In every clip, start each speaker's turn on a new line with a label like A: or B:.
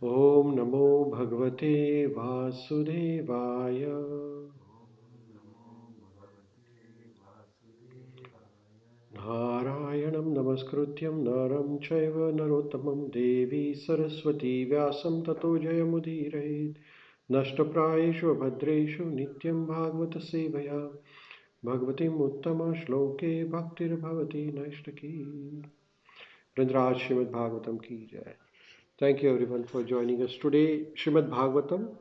A: Om Namo Bhagavate Vasudevaya. Narayanam Namaskrutyam Naram Chaiva Narottamam Devi Saraswati Vyasam Tato Jayamudirayet Nashtaprayeshu Bhadreshu Nityam Bhagavata Sevaya Bhagavatim Uttama Shloke Bhaktir Bhavati Naishtaki. Vrindraj Srimad Bhagavatam Ki Jai. Thank you everyone for joining us today. Srimad Bhagavatam.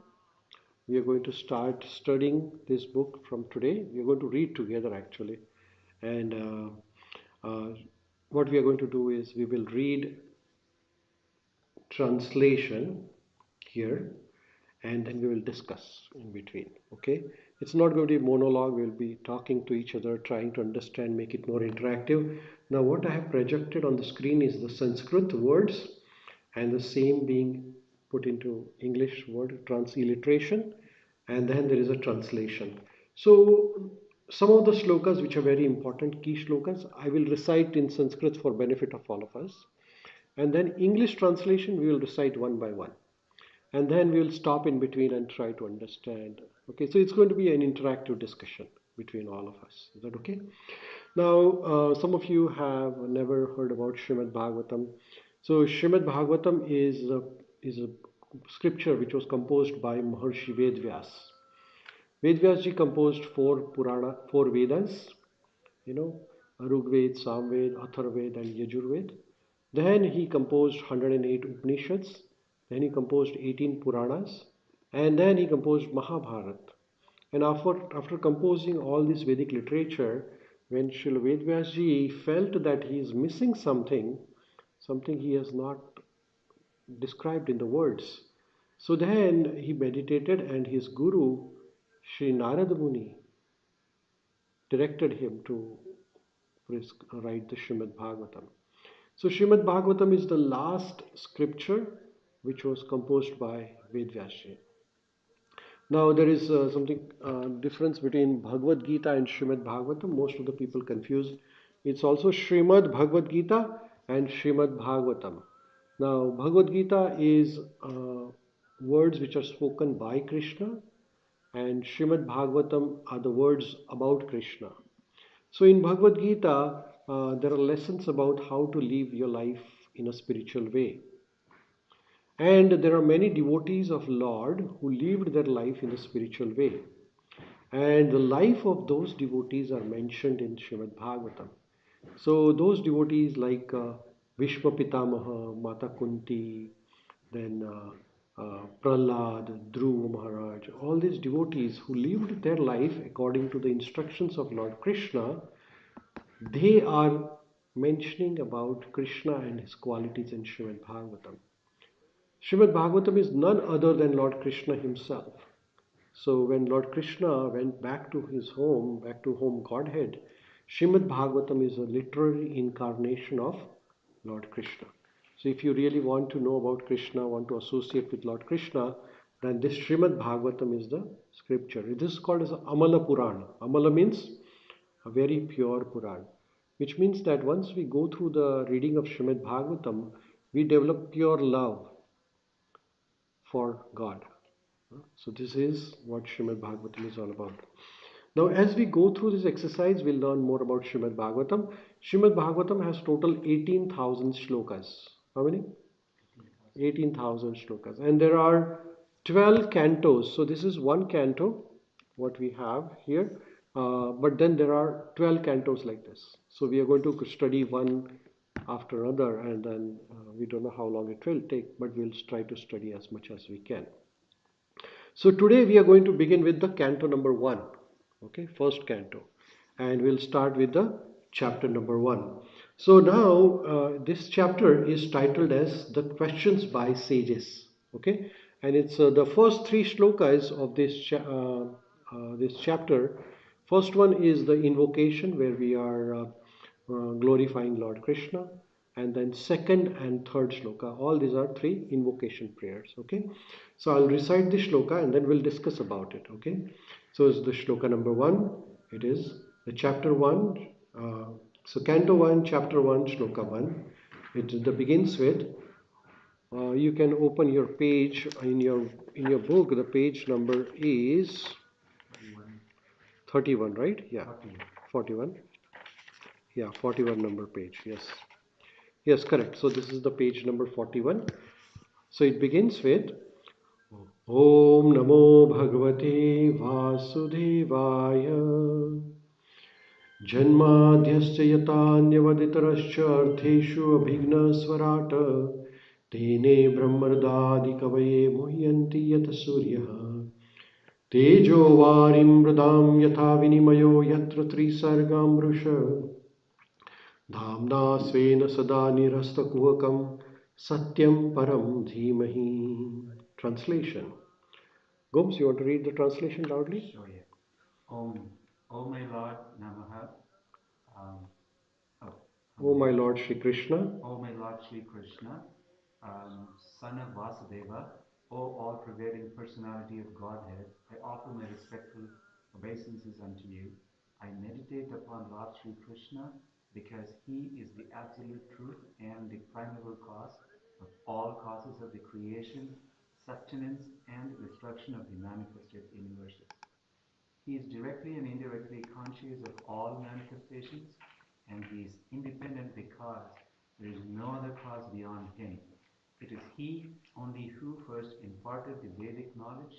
A: We are going to start studying this book from today. We are going to read together actually. And what we are going to do is we will read translation here and then we will discuss in between. Okay, it's not going to be monologue. We'll be talking to each other, trying to understand, make it more interactive. Now what I have projected on the screen is the Sanskrit words and the same being put into English word transliteration, and then there is a translation. So some of the shlokas which are very important, key shlokas, I will recite in Sanskrit for benefit of all of us, and then English translation we will recite one by one, and then we will stop in between and try to understand. Okay, so it's going to be an interactive discussion between all of us. Is that okay? Now, some of you have never heard about Srimad Bhagavatam. So, Srimad Bhagavatam is a scripture which was composed by Maharshi Vedvyas. Vedvyas ji composed four Vedas, you know, Rigved, Samved, Atharved, and Yajurved. Then he composed 108 Upanishads. Then he composed 18 Puranas. And then he composed Mahabharata. And after composing all this Vedic literature, when Srila Vedvyasji felt that he is missing something he has not described in the words. So then he meditated and his guru, Sri Narada Muni, directed him to write the Srimad Bhagavatam. So Srimad Bhagavatam is the last scripture which was composed by Vedvyasji. Now there is something difference between Bhagavad Gita and Srimad Bhagavatam. Most of the people confuse. It's also Srimad Bhagavad Gita and Srimad Bhagavatam. Now Bhagavad Gita is words which are spoken by Krishna, and Srimad Bhagavatam are the words about Krishna. So in Bhagavad Gita, there are lessons about how to live your life in a spiritual way. And there are many devotees of Lord who lived their life in a spiritual way. And the life of those devotees are mentioned in Srimad Bhagavatam. So those devotees like Bhishma Pitamaha, Mata Kunti, then Prahlad, Dhruva Maharaj, all these devotees who lived their life according to the instructions of Lord Krishna, they are mentioning about Krishna and his qualities in Srimad Bhagavatam. Srimad Bhagavatam is none other than Lord Krishna himself. So when Lord Krishna went back to his home, back to home Godhead, Srimad Bhagavatam is a literary incarnation of Lord Krishna. So if you really want to know about Krishna, want to associate with Lord Krishna, then this Srimad Bhagavatam is the scripture. This is called as Amala Purana. Amala means a very pure Puran, which means that once we go through the reading of Srimad Bhagavatam, we develop pure love for God. So this is what Srimad Bhagavatam is all about. Now as we go through this exercise, we'll learn more about Srimad Bhagavatam. Srimad Bhagavatam has total 18,000 shlokas. How many? 18,000 shlokas. And there are 12 cantos. So this is one canto, what we have here. But then there are 12 cantos like this. So we are going to study one after another, and then we don't know how long it will take, but we'll try to study as much as we can. So today we are going to begin with the canto number 1. Okay, first canto. And we'll start with the chapter number 1. So now this chapter is titled as the questions by sages. Okay, and it's the first 3 shlokas of this chapter. First one is the invocation where we are glorifying Lord Krishna, and then second and third shloka, all these are 3 invocation prayers. Okay, so I'll recite the shloka and then we'll discuss about it. Okay, so it's the shloka number 1. It is the chapter 1, so canto 1, chapter 1, shloka 1. It begins with You can open your page in your book. The page number is 31, right? Yeah, 41. Yeah, 41 number page. Yes, yes, correct. So this is the page number 41. So it begins with Om Namo Bhagavate Vasudevaya जन्माद्यस्य यतान्यवदितरश्च अर्थेषु अभिघ्नस्वराट् तेने ब्रह्मरदादिकवये मुह्यन्ति यत् सूर्यः तेजो वारिं मृदां यथा विनिमयो यत्र त्रिसर्गं मृष धाम्ना स्वेन सदा निरस्तकुहकं सत्यं परं धीमहि. Translation. Gomes, you want to read the translation loudly?
B: Sure, yeah. O my Lord Namaha. Um,
A: O my Lord Shri Krishna.
B: O my Lord Shri Krishna, Son of Vasudeva, O all-pervading personality of Godhead, I offer my respectful obeisances unto you. I meditate upon Lord Shri Krishna because he is the absolute truth and the primeval cause of all causes of the creation, sustenance, and destruction of the manifested universes. He is directly and indirectly conscious of all manifestations, and he is independent because there is no other cause beyond him. It is he only who first imparted the Vedic knowledge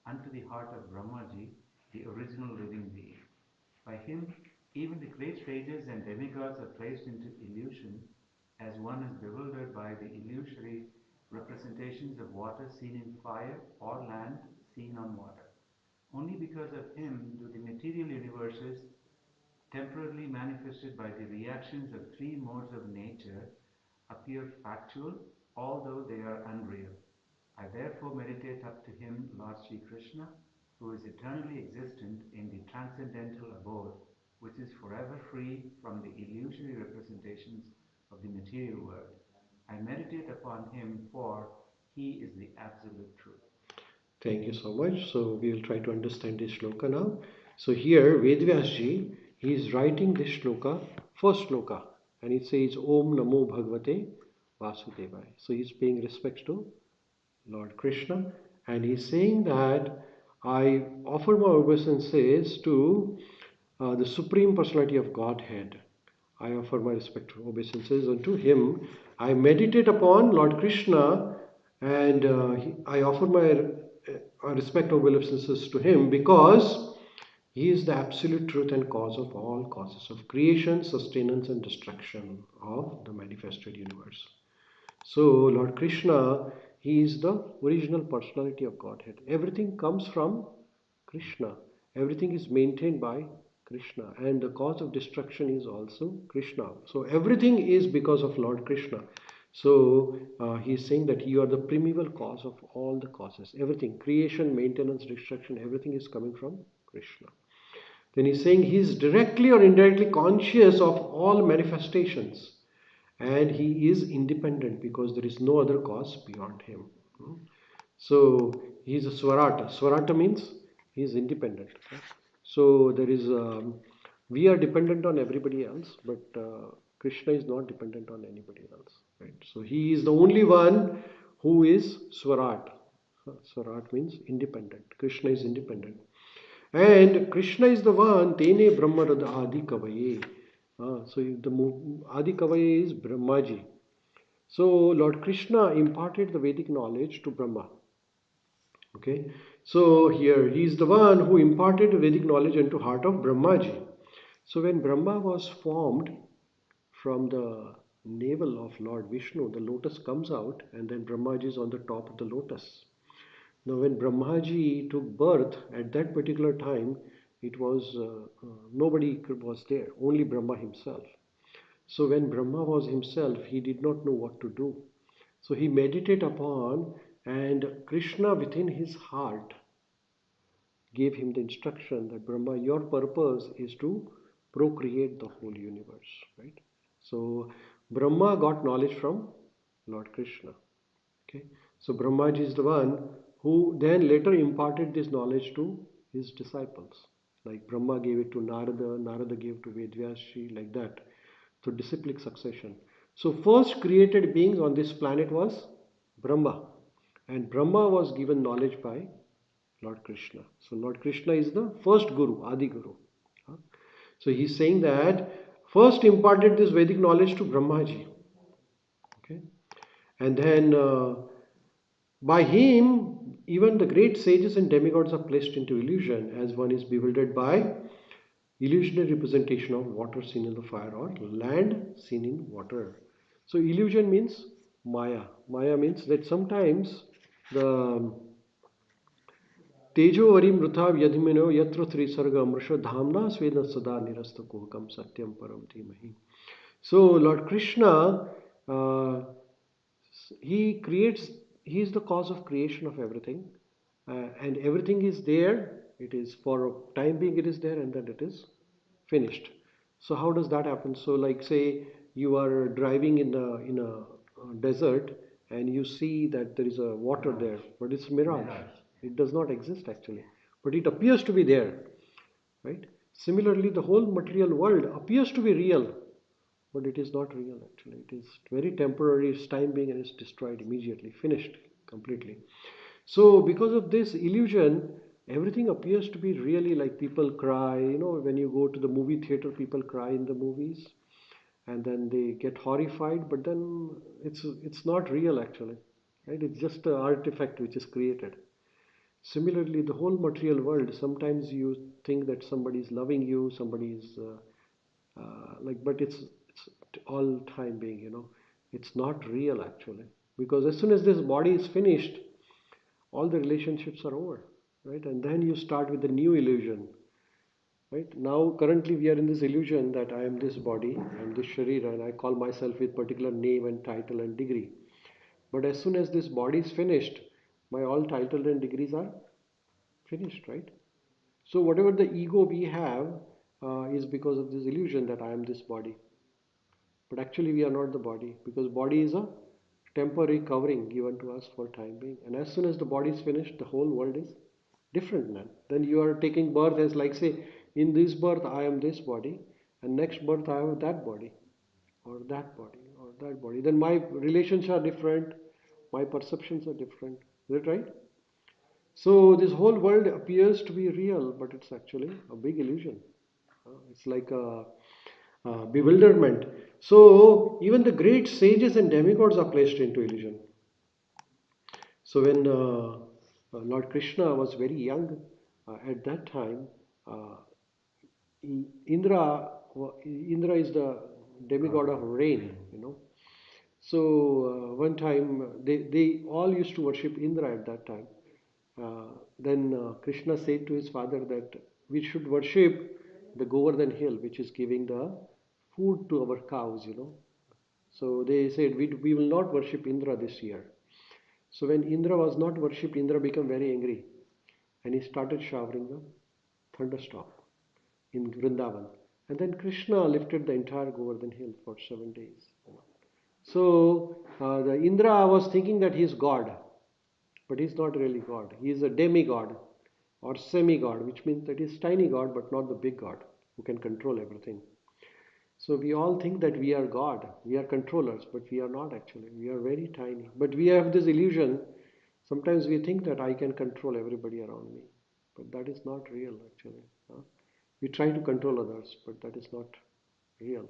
B: unto the heart of Brahmaji, the original living being. By him, even the great sages and demigods are placed into illusion, as one is bewildered by the illusory representations of water seen in fire or land seen on water. Only because of him do the material universes, temporarily manifested by the reactions of three modes of nature, appear factual, although they are unreal. I therefore meditate up to him, Lord Sri Krishna, who is eternally existent in the transcendental abode, which is forever free from the illusory representations of the material world. I meditate upon him, for he is the absolute truth.
A: Thank you so much. So we will try to understand this shloka now. So here Vedvyasji, he is writing this shloka, first shloka, and it says Om Namo Bhagavate Vasudevaya. So he is paying respects to Lord Krishna, and he is saying that I offer my obeisances to the Supreme Personality of Godhead. I offer my respectful obeisances unto him. I meditate upon Lord Krishna, and I offer my respectful obeisances to him because he is the absolute truth and cause of all causes of creation, sustenance, and destruction of the manifested universe. So, Lord Krishna, he is the original personality of Godhead. Everything comes from Krishna. Everything is maintained by Krishna. And the cause of destruction is also Krishna. So, everything is because of Lord Krishna. So, he is saying that you are the primeval cause of all the causes. Everything, creation, maintenance, destruction, everything is coming from Krishna. Then he's saying he is directly or indirectly conscious of all manifestations, and he is independent because there is no other cause beyond him. So he is a Swarata. Swarata means he is independent. So there is we are dependent on everybody else, but Krishna is not dependent on anybody else. Right? So he is the only one who is Swarat. Swarat means independent. Krishna is independent. And Krishna is the one, Tene Brahmarada Adi Kavaye. So the Adi Kavaye is Brahmaji. So Lord Krishna imparted the Vedic knowledge to Brahma. Okay. So here he is the one who imparted Vedic knowledge into heart of Brahmaji. So when Brahma was formed from the navel of Lord Vishnu, the lotus comes out and then Brahmaji is on the top of the lotus. Now, when Brahmaji took birth at that particular time, it was nobody was there, only Brahma himself. So, when Brahma was himself, he did not know what to do. So, he meditated upon, and Krishna within his heart gave him the instruction that Brahma, your purpose is to procreate the whole universe, right? So, Brahma got knowledge from Lord Krishna. Okay, so Brahmaji is the one who then later imparted this knowledge to his disciples. Like Brahma gave it to Narada, Narada gave to Vedvyashi, like that. So disciplic succession. So first created beings on this planet was Brahma. And Brahma was given knowledge by Lord Krishna. So Lord Krishna is the first Guru, Adi Guru. Huh? So he's saying that first imparted this Vedic knowledge to Brahmaji. Okay? And then by him, even the great sages and demigods are placed into illusion, as one is bewildered by illusionary representation of water seen in the fire or land seen in water. So illusion means Maya. Maya means that sometimes the तेजो वरिमृथा व्यधिमिनो यत्र त्रिसर्ग अमृष धामना स्वेद सदा निरस्त कुहकम satyam param धीमहि. So Lord Krishna, uh, he creates, he is the cause of creation of everything, and everything is there. It is for a time being, it is there, and then it is finished. So how does that happen? So like say you are driving in a desert, and you see that there is a water there, but it's mirage. It does not exist actually, but it appears to be there, right? Similarly, the whole material world appears to be real, but it is not real actually. It is very temporary, it's time being, and it's destroyed immediately, finished completely. So because of this illusion, everything appears to be really, like people cry, when you go to the movie theater, people cry in the movies, and then they get horrified, but then it's not real actually, right? It's just an artifact which is created. Similarly, the whole material world, sometimes you think that somebody is loving you, somebody is but it's all time being, it's not real actually. Because as soon as this body is finished, all the relationships are over, right? And then you start with the new illusion, right? Now, currently, we are in this illusion that I am this body, I am this Sharira, and I call myself with particular name and title and degree. But as soon as this body is finished, my all title and degrees are finished, right? So whatever the ego we have is because of this illusion that I am this body. But actually we are not the body, because body is a temporary covering given to us for time being. And as soon as the body is finished, the whole world is different then. Then you are taking birth as, like say, in this birth I am this body, and next birth I have that body, or that body, or that body. Then my relations are different, my perceptions are different. Is that right? So this whole world appears to be real, but it's actually a big illusion. It's like a bewilderment. So even the great sages and demigods are placed into illusion. So when Lord Krishna was very young, at that time, uh, Indra, Indra is the demigod of rain. So one time they all used to worship Indra at that time. Then Krishna said to his father that we should worship the Govardhan hill, which is giving the food to our cows. So they said, we will not worship Indra this year. So when Indra was not worshipped, Indra became very angry, and he started showering the thunderstorm in Vrindavan. And then Krishna lifted the entire Govardhan hill for 7 days. So the Indra was thinking that he is God, but he's not really God. He is a demigod or semi-god, which means that he's tiny God, but not the big God who can control everything. So we all think that we are God, we are controllers, but we are not actually. We are very tiny. But we have this illusion. Sometimes we think that I can control everybody around me, but that is not real actually. We try to control others, but that is not real.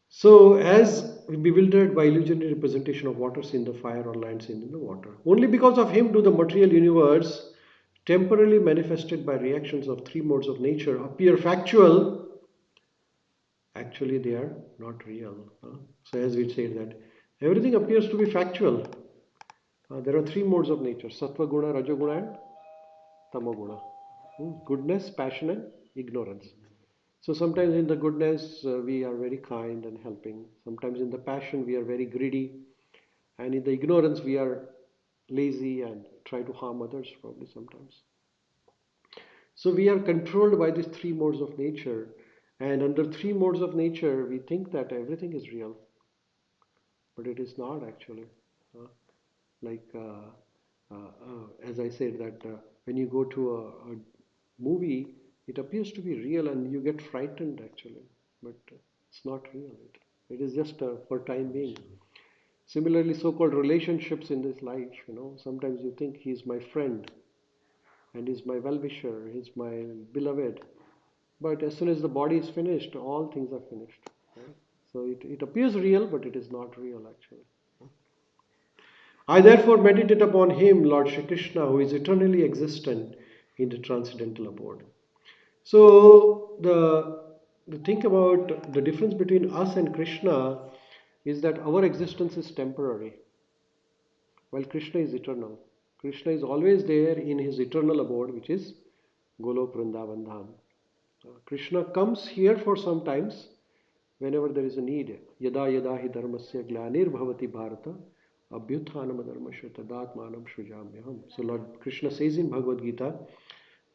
A: So, as bewildered by illusionary representation of water seen in the fire or land seen in the water. Only because of him do the material universe, temporarily manifested by reactions of three modes of nature, appear factual. Actually, they are not real. So, as we said that everything appears to be factual. There are three modes of nature: sattva guna, rajoguna, and tamoguna. Goodness, passion, and ignorance. So sometimes in the goodness we are very kind and helping. Sometimes in the passion we are very greedy, and in the ignorance we are lazy and try to harm others probably sometimes. So we are controlled by these three modes of nature, and under three modes of nature we think that everything is real, but it is not actually. Uh, like as I said that when you go to a movie, it appears to be real and you get frightened actually, but it's not real. It is just for time being. Similarly, so-called relationships in this life, sometimes you think he's my friend and he's my well-wisher, he's my beloved. But as soon as the body is finished, all things are finished. Right? So it appears real, but it is not real actually. I therefore meditate upon him, Lord Shri Krishna, who is eternally existent in the transcendental abode. So the think about the difference between us and Krishna is that our existence is temporary, while Krishna is eternal. Krishna is always there in his eternal abode, which is Golok Vrindavan Dham. Krishna comes here for some times whenever there is a need. Yada yada hi dharmasya glanir bhavati bharata abhyuthanam dharmasya tadatmanam shrujamyaham. So Lord Krishna says in Bhagavad Gita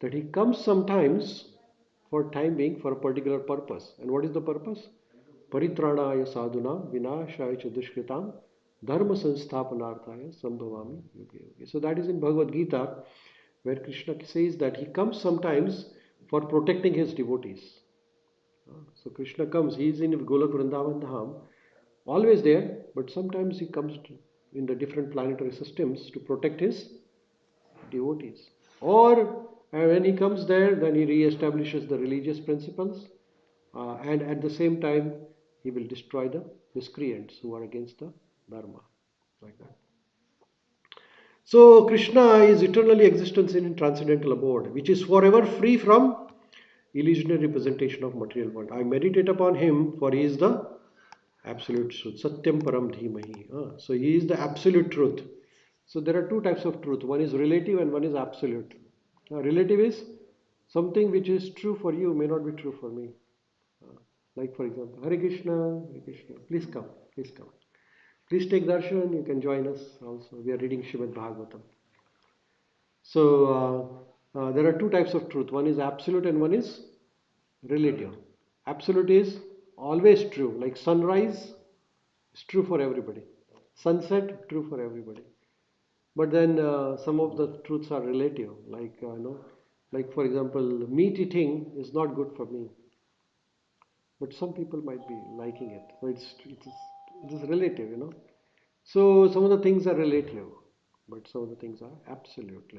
A: that he comes sometimes for time being for a particular purpose. And what is the purpose? Paritranaya sadhuna vinashaya cha dushkritam dharma sansthapanarthaya sambhavami yuge yuge. So that is in Bhagavad Gita where Krishna says that he comes sometimes for protecting his devotees. So Krishna comes, he is in Golok Vrindavan Dham, always there, but sometimes he comes in the different planetary systems to protect his devotees. Or when he comes there, then he re-establishes the religious principles, and at the same time, he will destroy the miscreants who are against the Dharma. Like that. So Krishna is eternally existence in transcendental abode, which is forever free from illusionary representation of material world. I meditate upon him, for he is the absolute truth. Satyam param dhimahi. So he is the absolute truth. So there are two types of truth. One is relative and one is absolute. Relative is something which is true for you may not be true for me. Uh, like for example, Hare Krishna, Hare Krishna. Please come, please come. Please take darshan. You can join us also. We are reading Srimad Bhagavatam. So there are two types of truth. One is absolute and one is relative. Absolute is always true. Like sunrise is true for everybody. Sunset true for everybody. But then some of the truths are relative. Like for example, meat eating is not good for me, but some people might be liking it. So it is relative. So some of the things are relative, but some of the things are absolute,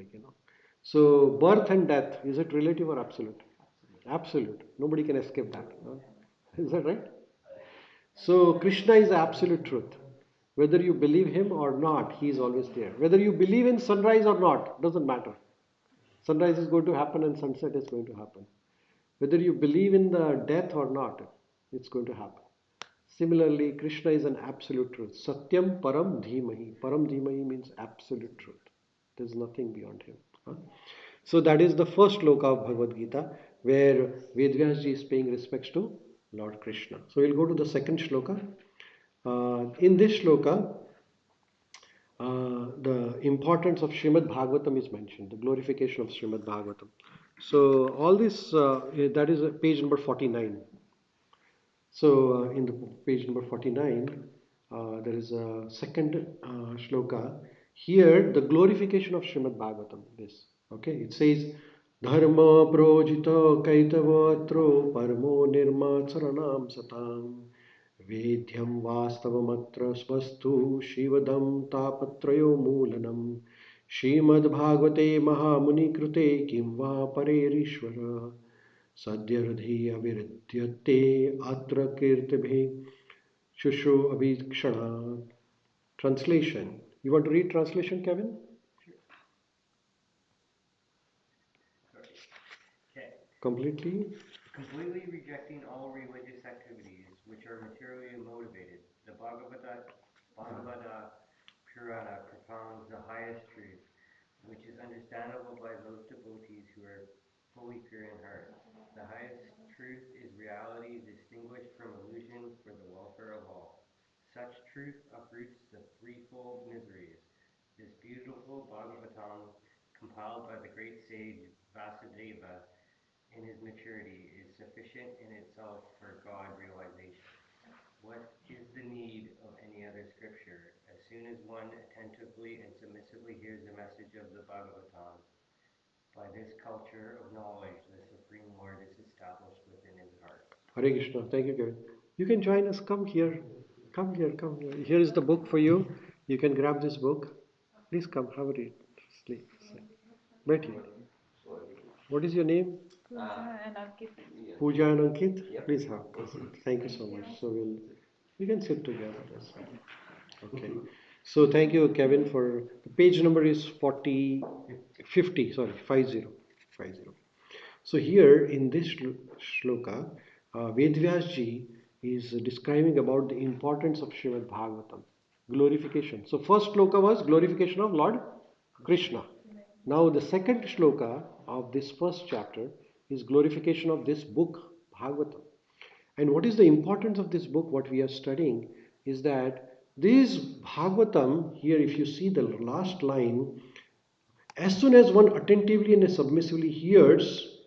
A: So birth and death, is it relative or absolute? Absolute. Nobody can escape that. Huh? Is that right? So Krishna is the absolute truth. Whether you believe him or not, he is always there. Whether you believe in sunrise or not, doesn't matter. Sunrise is going to happen and sunset is going to happen. Whether you believe in the death or not, it's going to happen. Similarly, Krishna is an absolute truth. Satyam param dhimahi. Param dhimahi means absolute truth. There's nothing beyond him. Huh? So that is the first shloka of Bhagavad Gita where Vedvyas ji is paying respects to Lord Krishna. So we'll go to the second shloka. In this shloka, the importance of Srimad Bhagavatam is mentioned, the glorification of Srimad Bhagavatam. So all this, that is page number 49. So in the page number 49, there is a second shloka. Here, the glorification of Srimad Bhagavatam. This, okay, it says, Dharma projita kaitavatro parmo nirma charanam satam Vedhyam vastavamatra svastu shivadam tapatrayo moolanam Srimad Bhagavate Mahamuni Krute Kim va Parerishvara Sadyardhi Avirudyate Atra Kirtibhi Shushu Abhikshana. Translation. You want to read translation, Kevin?
B: Okay.
A: Completely?
B: Completely rejecting all religious activities which are materially motivated, the Bhagavata Purana propounds the highest truth, which is understandable by those devotees who are fully pure in heart. The highest truth is reality distinguished from illusion for the welfare of all. Such truth uproots the threefold miseries. This beautiful Bhagavatam, compiled by the great sage Vasudeva in his maturity, is sufficient in itself for God realization. What is the need of any other scripture? As soon as one attentively and submissively hears the message of the Bhagavatam, by this culture of knowledge, the Supreme Lord is established within his heart.
A: Hare Krishna. Thank you, Kevin. You can join us. Come here. Come here, come here. Here is the book for you. You can grab this book. Please come, have a read. Sleep. Wait here. What is your name? Pooja and Ankit. Please have. Thank you so much. So we can sit together. That's fine. Okay. So thank you, Kevin, for the page number is 40, 50. Sorry, 50, 50. So here in this shloka, Vedvyas ji is describing about the importance of Srimad Bhagavatam, glorification. So first shloka was glorification of Lord Krishna. Now the second shloka of this first chapter is glorification of this book Bhagavatam. And what is the importance of this book? What we are studying is that this Bhagavatam, here if you see the last line, as soon as one attentively and submissively hears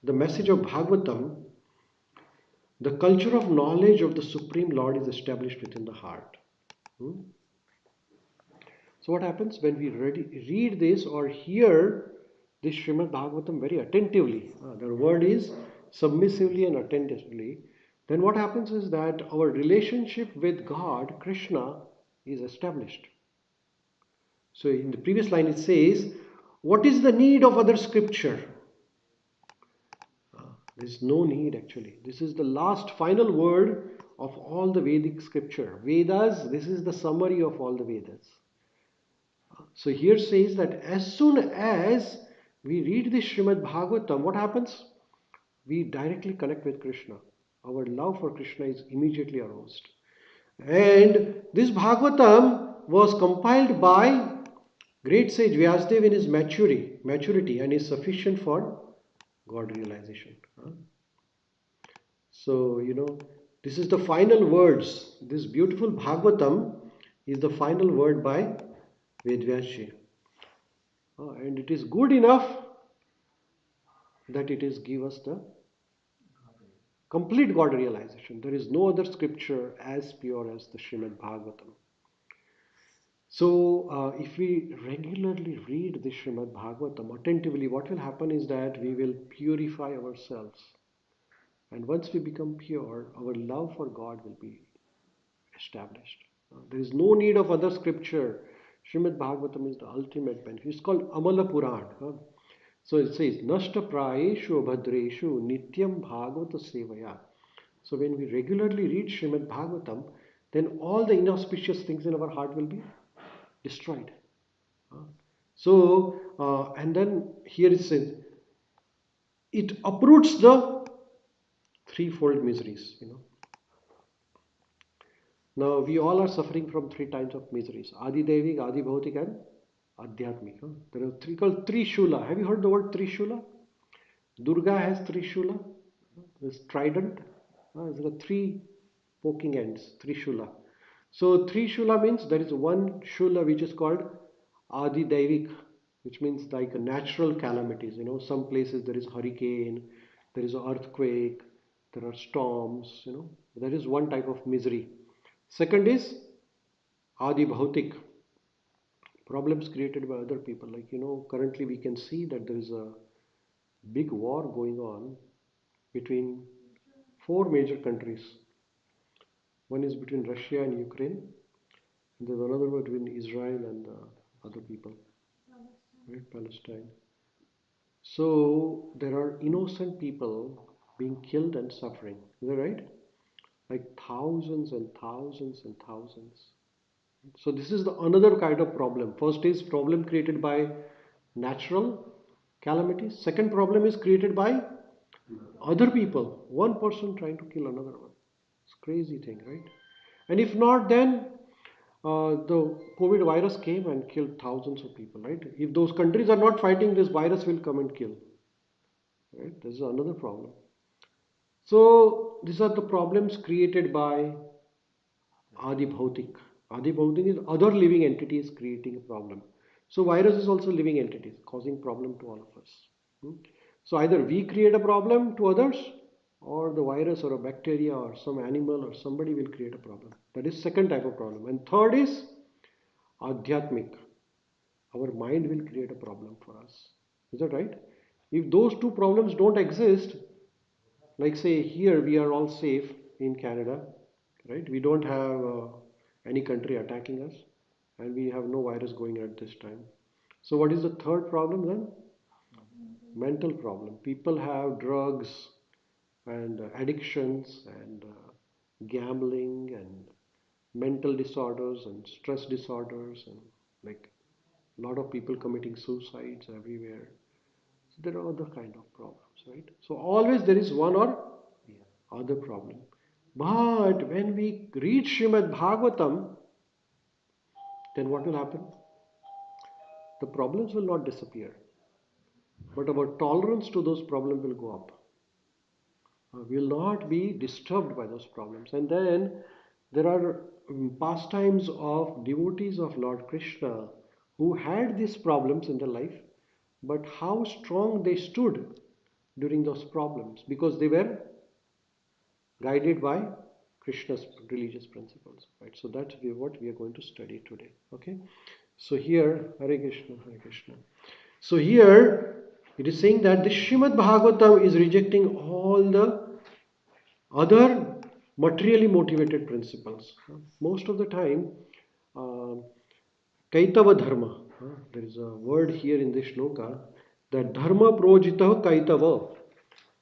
A: the message of Bhagavatam, the culture of knowledge of the Supreme Lord is established within the heart. Hmm? So, what happens when we read this or hear this Srimad Bhagavatam very attentively? The word is submissively and attentively. Then, what happens is that our relationship with God, Krishna, is established. So, in the previous line, it says, what is the need of other scripture? There's no need actually. This is the last final word of all the Vedic scripture. Vedas, this is the summary of all the Vedas. So here says that as soon as we read this Srimad Bhagavatam, what happens? We directly connect with Krishna. Our love for Krishna is immediately aroused. And this Bhagavatam was compiled by great sage Vyasadeva in his maturity and is sufficient for God realization. So, this is the final words. This beautiful Bhagavatam is the final word by Vedvyasji. And it is good enough that it is give us the complete God realization. There is no other scripture as pure as the Srimad Bhagavatam. So, if we regularly read the Srimad Bhagavatam attentively, what will happen is that we will purify ourselves. And once we become pure, our love for God will be established. There is no need of other scripture. Srimad Bhagavatam is the ultimate benefit. It's called Amala Puran. So it says, Nashta Prayeshu Abhadreshu Nityam Bhagavata Sevaya. So when we regularly read Srimad Bhagavatam, then all the inauspicious things in our heart will be destroyed. And then here it says, it uproots the threefold miseries. Now, we all are suffering from three types of miseries: Adi Devik, Adi Bhautik, and Adhyatmik. There are three called Trishula. Have you heard the word Trishula? Durga has Trishula. This trident. There are three poking ends, Trishula. So, Trishula means there is one Shula which is called Adi Devik, which means like natural calamities. Some places there is hurricane, there is an earthquake, there are storms. That is one type of misery. Second is Adi Bhautik, problems created by other people. Like, currently we can see that there is a big war going on between four major countries. One is between Russia and Ukraine, and there's another one between Israel and other people, right? Palestine. So there are innocent people being killed and suffering. Is that right? Like thousands and thousands and thousands. So this is the another kind of problem. First is problem created by natural calamities. Second problem is created by other people. One person trying to kill another one. It's a crazy thing, right? And if not, then the COVID virus came and killed thousands of people, right? If those countries are not fighting, this virus will come and kill. Right? This is another problem. So these are the problems created by Adi Bhautik. Adi Bhautik is other living entities creating a problem. So virus is also living entities causing problem to all of us. So either we create a problem to others, or the virus or a bacteria or some animal or somebody will create a problem. That is second type of problem. And third is Adhyatmik. Our mind will create a problem for us. Is that right? If those two problems don't exist, like say here we are all safe in Canada, right? We don't have any country attacking us, and we have no virus going at this time. So what is the third problem then? Mental problem. People have drugs and addictions and gambling and mental disorders and stress disorders, and like a lot of people committing suicides everywhere. So there are other kind of problems, right? So always there is one or other problem. But when we read Srimad Bhagavatam, then what will happen? The problems will not disappear, but our tolerance to those problems will go up. We will not be disturbed by those problems. And then there are pastimes of devotees of Lord Krishna who had these problems in their life, but how strong they stood during those problems because they were guided by Krishna's religious principles, right? So that's what we are going to study today. Okay. So here, Hare Krishna, Hare Krishna. So here it is saying that the Srimad Bhagavatam is rejecting all the other materially motivated principles. Most of the time, uh, Kaitava Dharma, there is a word here in this shloka, that Dharma projita Kaitava.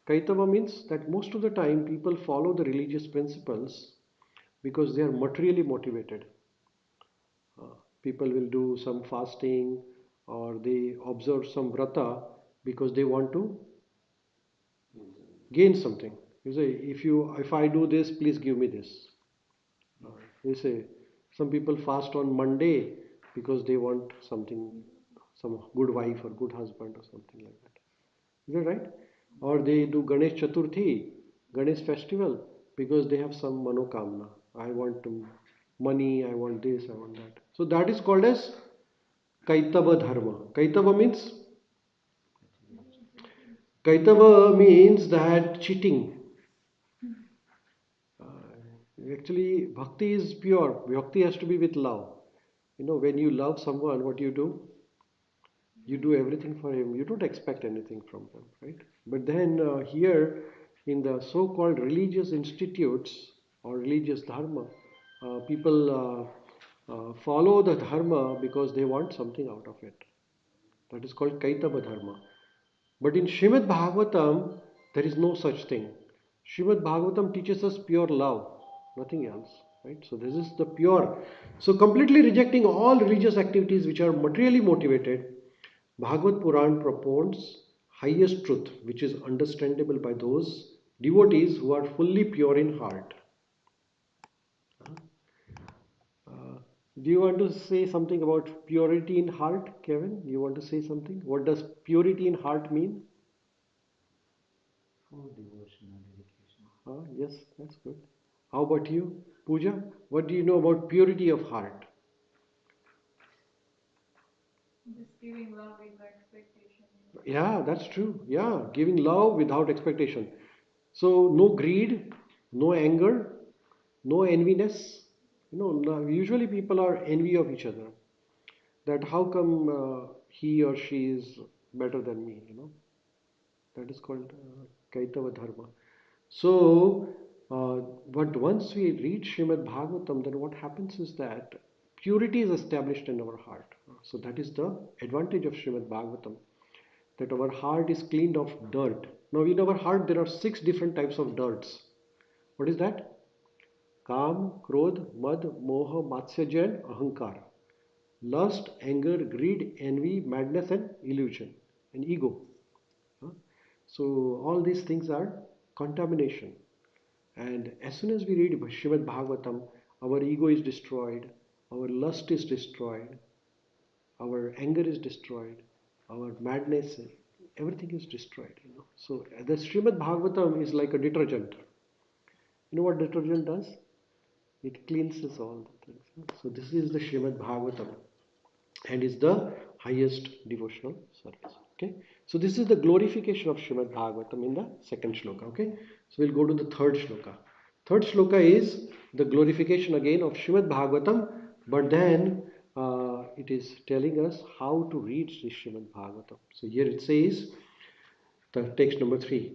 A: Kaitava means that most of the time people follow the religious principles because they are materially motivated. People will do some fasting or they observe some vrata because they want to gain something. You say, if I do this, please give me this. You say, some people fast on Monday because they want something, some good wife or good husband or something like that. Is that right? Or they do Ganesh Chaturthi, Ganesh festival, because they have some manokamna. I want money, I want this, I want that. So that is called as Kaitava Dharma. Kaitava means that cheating. Actually, bhakti is pure. Bhakti has to be with love. When you love someone, what you do? You do everything for him. You don't expect anything from them, right? But then here in the so-called religious institutes or religious dharma, people follow the dharma because they want something out of it. That is called Kaitava Dharma. But in Srimad Bhagavatam, there is no such thing. Srimad Bhagavatam teaches us pure love, nothing else. Right? So this is the pure. So completely rejecting all religious activities which are materially motivated, Bhagavad Puran propounds highest truth, which is understandable by those devotees who are fully pure in heart. Uh, do you want to say something about purity in heart, Kevin? You want to say something? What does purity in heart mean?
B: Full devotion and dedication.
A: Yes, that's good. How about you, Pooja? What do you know about purity of heart?
C: Just giving love with no expectation.
A: Yeah, that's true. Yeah, giving love without expectation. So, no greed, no anger, no enviness. Usually people are envy of each other. That how come he or she is better than me? That is called Kaitava Dharma. So, but once we read Srimad Bhagavatam, then what happens is that purity is established in our heart. So that is the advantage of Srimad Bhagavatam, that our heart is cleaned of dirt. Now in our heart there are 6 different types of dirts. What is that? Kam, Krodh, Mad, Moha, Matsyaja and Ahankar. Lust, anger, greed, envy, madness and illusion and ego. Huh? So all these things are contamination. And as soon as we read Srimad Bhagavatam, our ego is destroyed, our lust is destroyed, our anger is destroyed, our madness, everything is destroyed. So the Srimad Bhagavatam is like a detergent. You know what detergent does? It cleanses all the things. So this is the Srimad Bhagavatam and is the highest devotional service. Okay. So this is the glorification of Srimad Bhagavatam in the second shloka. Okay. So we'll go to the third shloka. Third shloka is the glorification again of Srimad Bhagavatam, but then it is telling us how to read this Srimad Bhagavatam. So here it says, the text number 3.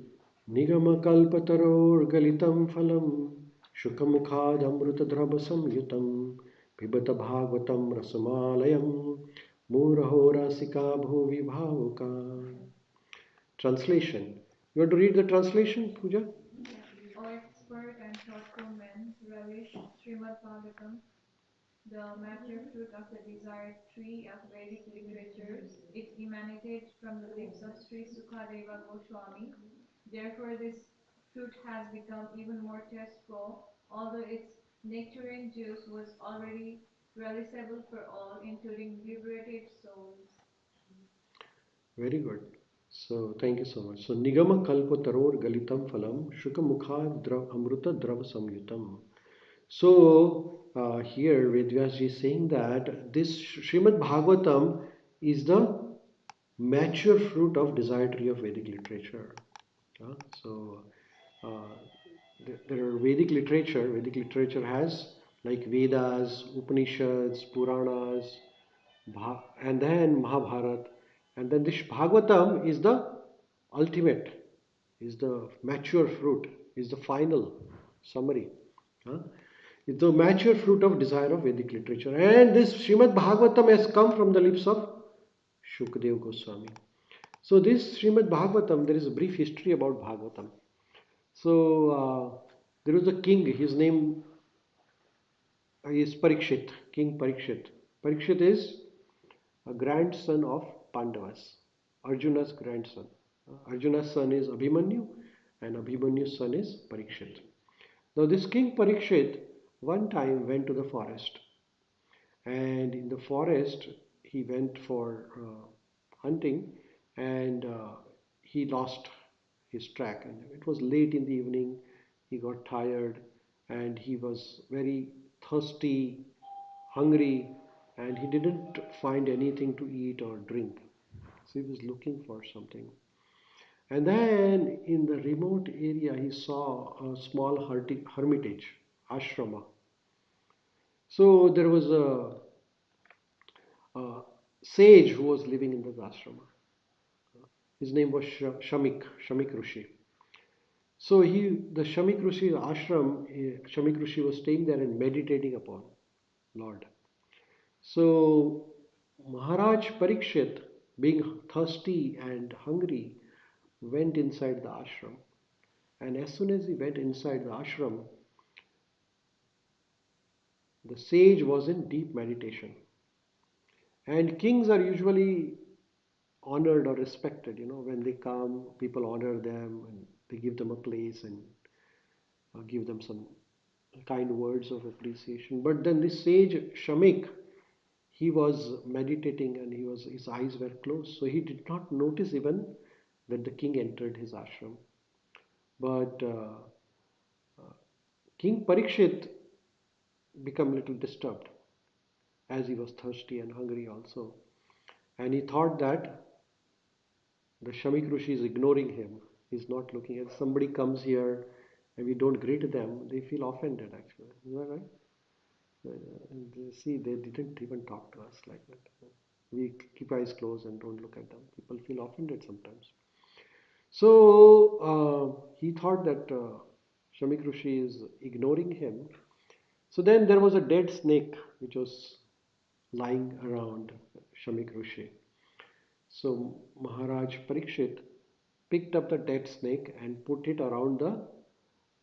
A: Nigama kalpataror galitam phalam Shukamukadamrutadhrabasam Pibata Bhagavatam Rasamalayam Muraho Rasika Bhuvi Bhavuka. Translation. You want to read the translation, Pooja?
C: Yeah. O expert and thoughtful men, relish Srimad Bhagavatam, the mature fruit of the desired tree of Vedic literatures. It emanated from the lips of Sri Sukadeva Goswami. Therefore, this fruit has become even more tasteful, although its nectarine juice was already realizable for all, including liberated souls.
A: Very good. So thank you so much. So Nigama Kalpataror Galitam Phalam Shukamukha Amruta Drava Samyutam. So here Vedvyas is saying that this Srimad Bhagavatam is the mature fruit of desired tree of Vedic literature. So uh, there are Vedic literature. Vedic literature has like Vedas, Upanishads, Puranas, and then Mahabharat, and then this Bhagavatam is the ultimate, is the mature fruit, is the final summary. Huh? It's the mature fruit of desire of Vedic literature, and this Srimad Bhagavatam has come from the lips of Shukdev Goswami. So this Srimad Bhagavatam, there is a brief history about Bhagavatam. So there was a king, his name is Parikshit, King Parikshit. Parikshit is a grandson of Pandavas, Arjuna's grandson. Arjuna's son is Abhimanyu, and Abhimanyu's son is Parikshit. Now, this king Parikshit one time went to the forest, and in the forest he went for hunting, and he lost his track. And it was late in the evening, he got tired, and he was very thirsty, hungry, and he didn't find anything to eat or drink. So he was looking for something. And then in the remote area, he saw a small hermitage, ashrama. So there was a sage who was living in the ashrama. His name was Shamik Rishi. So the Shamik Rishi ashram, Shamik Rishi was staying there and meditating upon Lord. So Maharaj Parikshit, being thirsty and hungry, went inside the ashram. And as soon as he went inside the ashram, the sage was in deep meditation. And kings are usually honored or respected. When they come, people honor them and they give them a place and give them some kind words of appreciation. But then this sage Shamik, he was meditating and his eyes were closed, so he did not notice even that the king entered his ashram. But King Parikshit became a little disturbed as he was thirsty and hungry also, and he thought that the Shamik Rishi is ignoring him. He's not looking at somebody comes here and we don't greet them, they feel offended actually. Is that right? And see, they didn't even talk to us like that. We keep eyes closed and don't look at them. People feel offended sometimes. So he thought that Shamik Rishi is ignoring him. So then there was a dead snake which was lying around Shamik Rishi. So Maharaj Parikshit picked up the dead snake and put it around the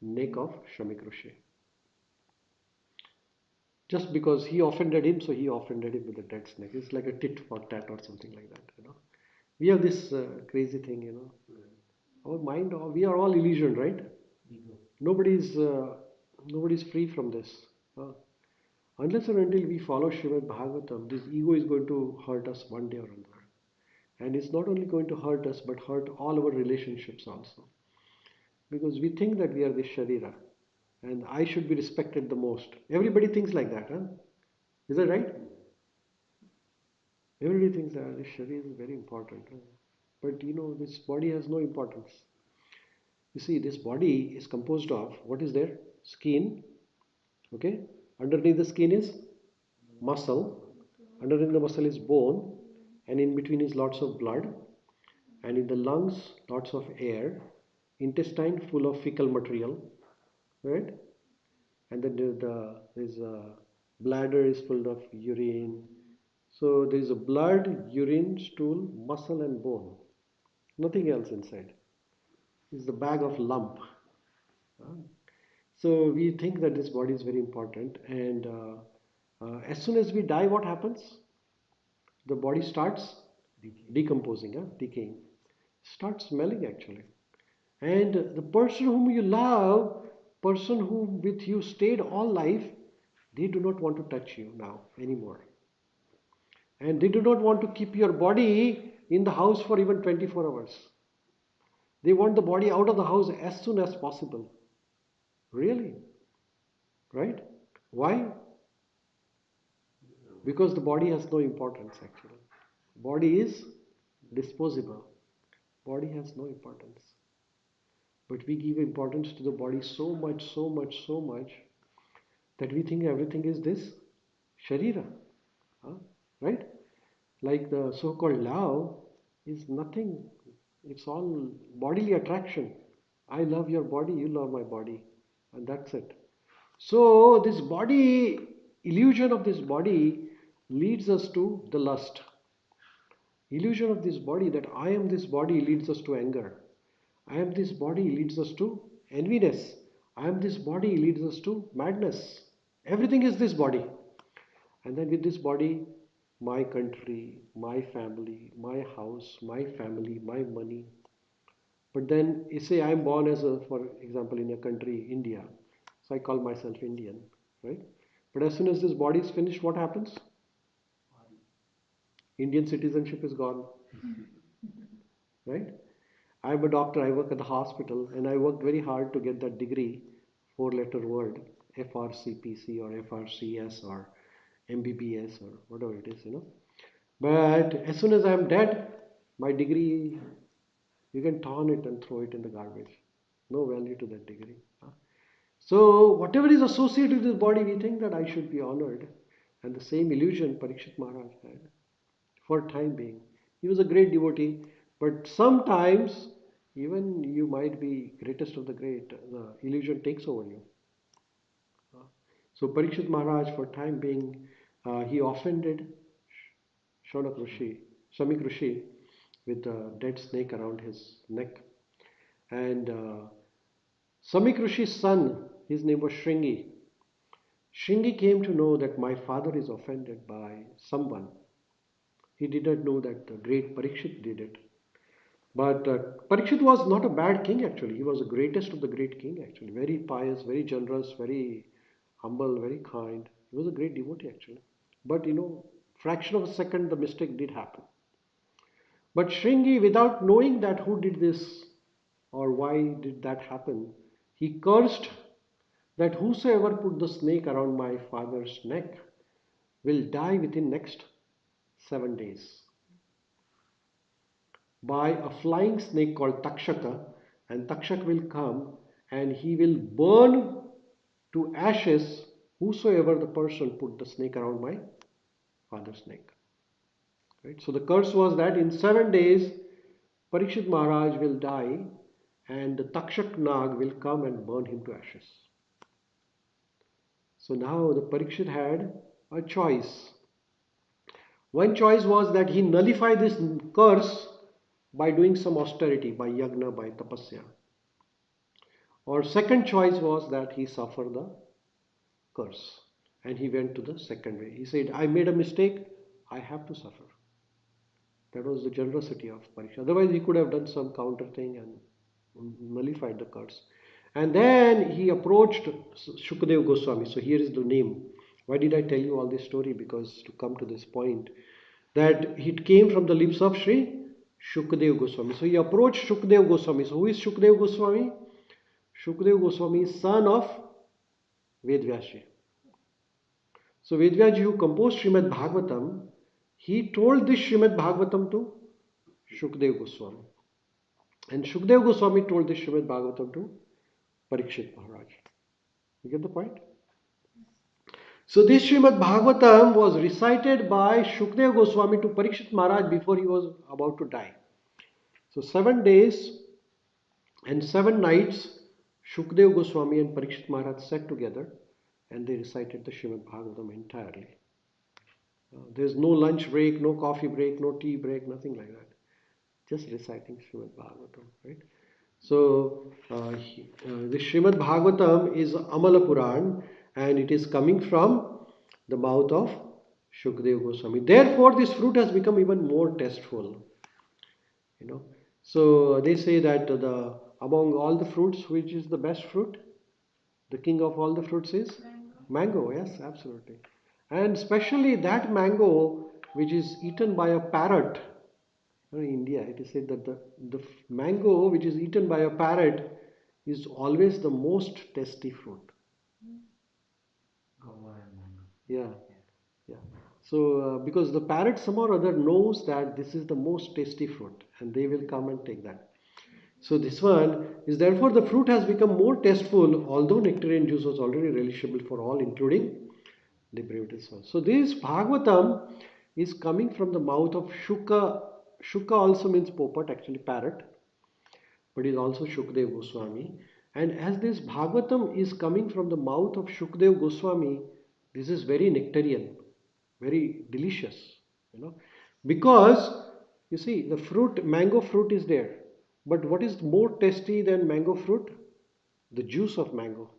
A: neck of Shamik Rishi. Just because he offended him, so he offended him with the dead snake. It's like a tit for tat or something like that. We have this crazy thing. Our mind, we are all illusion, right? Nobody's nobody's free from this. Unless and until we follow Srimad Bhagavatam, this ego is going to hurt us one day or another. And it's not only going to hurt us, but hurt all our relationships also. Because we think that we are the Sharira and I should be respected the most. Everybody thinks like that, huh? Is that right? Everybody thinks that this Sharira is very important. Huh? But this body has no importance. You see, this body is composed of what is there? Skin, okay? Underneath the skin is muscle, underneath the muscle is bone, and in between is lots of blood, and in the lungs, lots of air, intestine full of fecal material, right? and then his bladder is full of urine. So there is a blood, urine, stool, muscle, and bone. Nothing else inside. It's the bag of lump. Uh, So we think that this body is very important, and as soon as we die, what happens? The body starts
B: Decay.
A: decomposing, decaying, starts smelling actually. And the person whom you love, person who with you stayed all life, they do not want to touch you now anymore. And they do not want to keep your body in the house for even 24 hours. They want the body out of the house as soon as possible. Really? Right? Why? Because the body has no importance actually. Body is disposable. Body has no importance. But we give importance to the body so much, so much, so much that we think everything is this sharira. Huh? Right? Like the so-called love is nothing. It's all bodily attraction. I love your body, you love my body. And that's it. So this body, illusion of this body leads us to the lust. Illusion of this body, that I am this body, leads us to anger. I am this body, leads us to enviness. I am this body, leads us to madness. Everything is this body. And then with this body, my country, my family, my house, my family, my money. But then you say I am born as a, for example, in a country, India. So I call myself Indian, right? But as soon as this body is finished, what happens? Indian citizenship is gone, right? I'm a doctor, I work at the hospital, and I worked very hard to get that degree, four-letter word, FRCPC or FRCS or MBBS or whatever it is, But as soon as I'm dead, my degree, you can turn it and throw it in the garbage. No value to that degree. So whatever is associated with this body, we think that I should be honored. And the same illusion Parikshit Maharaj had for time being. He was a great devotee, but sometimes even you might be greatest of the great, the illusion takes over you. So Parikshit Maharaj, for time being, he offended Shonak Rishi, Samik Rishi, with a dead snake around his neck. And Samik Rishi's son, his name was Shringi. Shringi came to know that my father is offended by someone. He did not know that the great Parikshit did it. But Parikshit was not a bad king actually. He was the greatest of the great king actually. Very pious, very generous, very humble, very kind. He was a great devotee actually. But fraction of a second the mistake did happen. But Shringi, without knowing that who did this or why did that happen, he cursed that whosoever put the snake around my father's neck will die within next 7 days by a flying snake called Takshaka, and Takshak will come and he will burn to ashes whosoever the person put the snake around my father's neck. Right? So the curse was that in 7 days Parikshit Maharaj will die and the Takshak Nag will come and burn him to ashes. So now the Parikshit had a choice. One choice was that he nullify this curse by doing some austerity, by yagna, by tapasya. Or second choice was that he suffer the curse. And he went to the second way. He said, I made a mistake, I have to suffer. That was the generosity of Parikshit. Otherwise, he could have done some counter thing and nullified the curse. And then he approached Shukadev Goswami. So here is the name. Why did I tell you all this story? Because to come to this point, that it came from the lips of Sri Shukadev Goswami. So he approached Shukadev Goswami. So who is Shukadev Goswami? Shukadev Goswami is son of Vedvyasji. So Vedvyasji, who composed Srimad Bhagavatam, he told this Srimad Bhagavatam to Shukadev Goswami. And Shukadev Goswami told this Srimad Bhagavatam to Parikshit Maharaj. You get the point? So this Srimad Bhagavatam was recited by Shukadev Goswami to Parikshit Maharaj before he was about to die. So 7 days and 7 nights Shukadev Goswami and Parikshit Maharaj sat together and they recited the Srimad Bhagavatam entirely. There's no lunch break, no coffee break, no tea break, nothing like that. Just reciting Srimad Bhagavatam, right? So, the Srimad Bhagavatam is Amala Puran, and it is coming from the mouth of Shukadeva Goswami. Therefore, this fruit has become even more tasteful. You know, so they say that the among all the fruits, which is the best fruit? The king of all the fruits is mango. Yes, absolutely. And especially that mango which is eaten by a parrot. In India, it is said that the mango which is eaten by a parrot is always the most tasty fruit. Yeah, yeah. So because the parrot somehow or other knows that this is the most tasty fruit, and they will come and take that. So this one is therefore the fruit has become more tasteful, although nectarine juice was already relishable for all, including the brevities one. So this Bhagavatam is coming from the mouth of Shuka. Shuka also means popat, actually parrot, but is also Shukdev Goswami. And as this Bhagavatam is coming from the mouth of Shukdev Goswami, this is very nectarian, very delicious, you know, because you see the fruit, mango fruit is there, but what is more tasty than mango fruit? The juice of mango,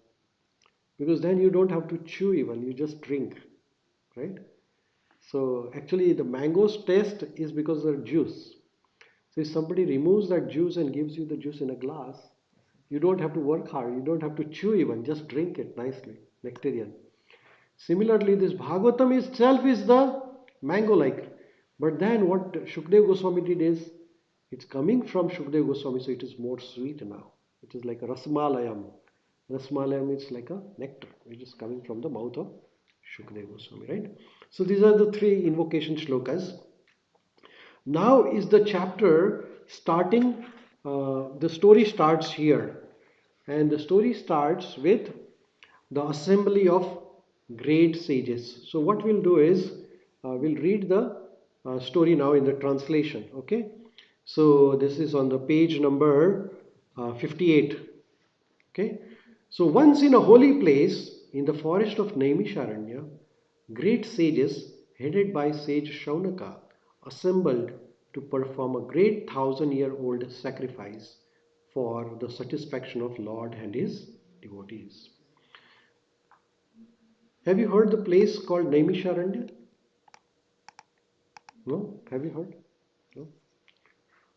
A: because then you don't have to chew even, you just drink, right? So actually the mango's taste is because of the juice. So if somebody removes that juice and gives you the juice in a glass, you don't have to work hard, you don't have to chew even, just drink it nicely, nectarian. Similarly, this Bhagavatam itself is the mango-like. But then what Shukdev Goswami did is, it's coming from Shukdev Goswami, so it is more sweet now. It is like a Rasmalayam. Rasmalayam is like a nectar, which is coming from the mouth of Shukdev Goswami, right? So these are the three invocation shlokas. Now is the chapter starting, the story starts here. And the story starts with the assembly of great sages. So what we'll do is, we'll read the story now in the translation, okay? So this is on the page number 58, okay? So once in a holy place, in the forest of Naimisharanya, great sages, headed by sage Shaunaka, assembled to perform a great 1,000-year-old sacrifice for the satisfaction of Lord and his devotees. Have you heard the place called Naimisharanya? No? Have you heard? No?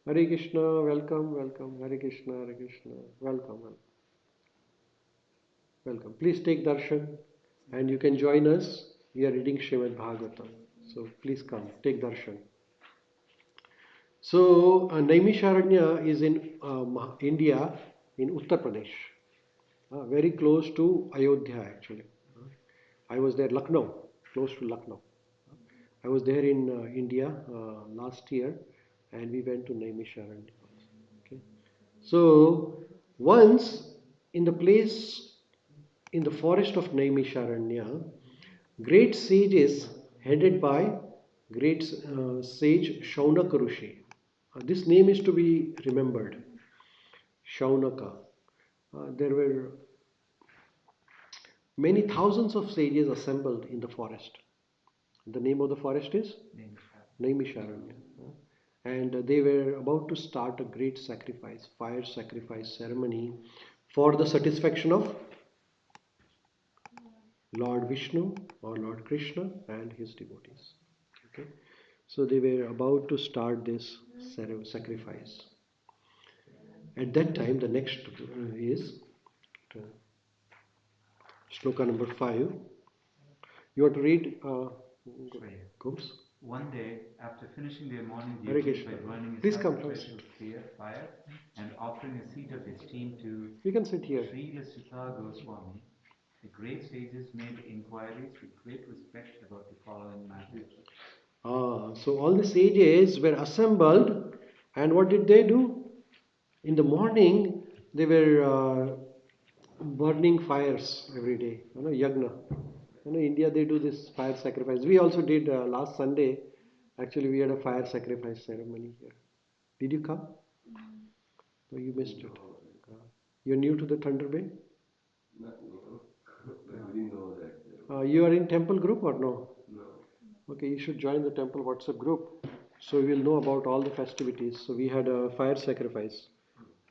A: Hare Krishna, welcome, welcome. Hare Krishna, Hare Krishna, welcome, welcome. Welcome. Please take darshan and you can join us. We are reading Srimad Bhagavatam. So please come, take darshan. So Naimisharanya is in India, in Uttar Pradesh, very close to Ayodhya actually. I was there, Lucknow, close to Lucknow. I was there in India last year, and we went to Naimisharanya. Okay. So once in the place, in the forest of Naimisharanya, great sages headed by great sage Shaunaka Rishi. This name is to be remembered. Shaunaka. There were many thousands of sages assembled in the forest. The name of the forest is Naimisharanya. And they were about to start a great sacrifice, fire sacrifice ceremony for the satisfaction of Lord Vishnu or Lord Krishna and his devotees. Okay, so they were about to start this sacrifice. At that time, the next is shloka number 5. You want to read? Comes.
B: One day, after finishing their morning
A: Hare
B: duties by
A: Krishna.
B: burning a
A: Please come
B: sacrificial
A: first.
B: fire and offering a seat of esteem to
A: You can sit here.
B: Srila Sutta Goswami, the great sages made inquiries with great respect about the following matters.
A: So all the sages were assembled, and what did they do? In the morning, they were burning fires every day. Yagna. India they do this fire sacrifice. We also did last Sunday. Actually, we had a fire sacrifice ceremony here. Did you come? No, you missed it. You're new to the Thunder Bay? You are in temple group or no? Okay, you should join the temple WhatsApp group. So you will know about all the festivities. So we had a fire sacrifice.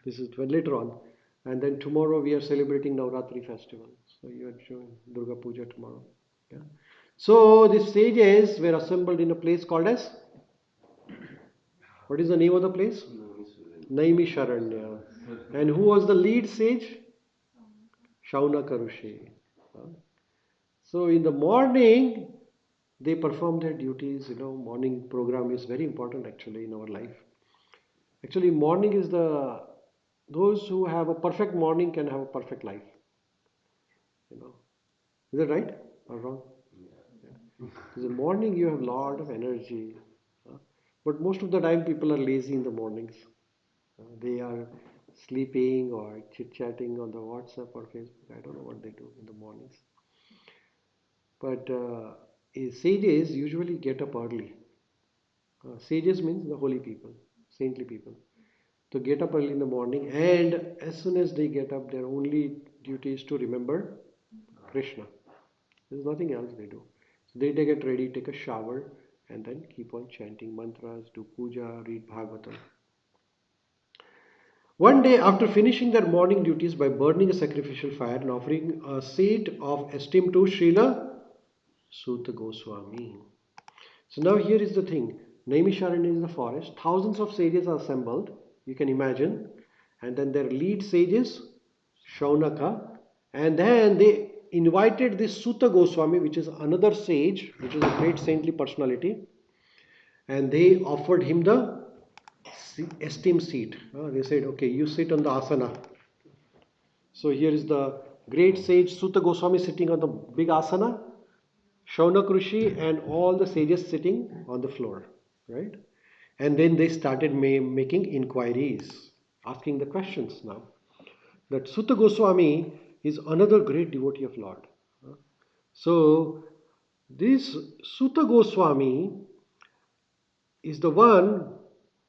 A: This is later on. And then tomorrow we are celebrating Navratri festival. So you are joining Durga Puja tomorrow. Yeah. So the sages were assembled in a place called as, what is the name of the place? Naimisharanya. And who was the lead sage? Shaunaka Rishi. So in the morning, they perform their duties. Morning program is very important actually in our life. Actually, morning is those who have a perfect morning can have a perfect life. You know, is that right or wrong? Yeah. In the morning, you have a lot of energy, but most of the time, people are lazy in the mornings. They are sleeping or chit chatting on the WhatsApp or Facebook. I don't know what they do in the mornings. But sages usually get up early. Sages means the holy people, saintly people. To get up early in the morning, and as soon as they get up, their only duty is to remember Krishna. There's nothing else they do. So they get ready, take a shower, and then keep on chanting mantras, do puja, read Bhagavatam. One day, after finishing their morning duties by burning a sacrificial fire and offering a seat of esteem to Srila Suta Goswami. So now here is the thing. Naimisharanya is the forest. Thousands of sages are assembled. You can imagine. And then their lead sages, Shaunaka. And then they invited this Suta Goswami, which is another sage, which is a great saintly personality. And they offered him the esteemed seat. They said, okay, you sit on the asana. So here is the great sage Suta Goswami sitting on the big asana. Shaunak Rishi and all the sages sitting on the floor, right? And then they started making inquiries, asking the questions now. That Sutta Goswami is another great devotee of Lord. So this Sutta Goswami is the one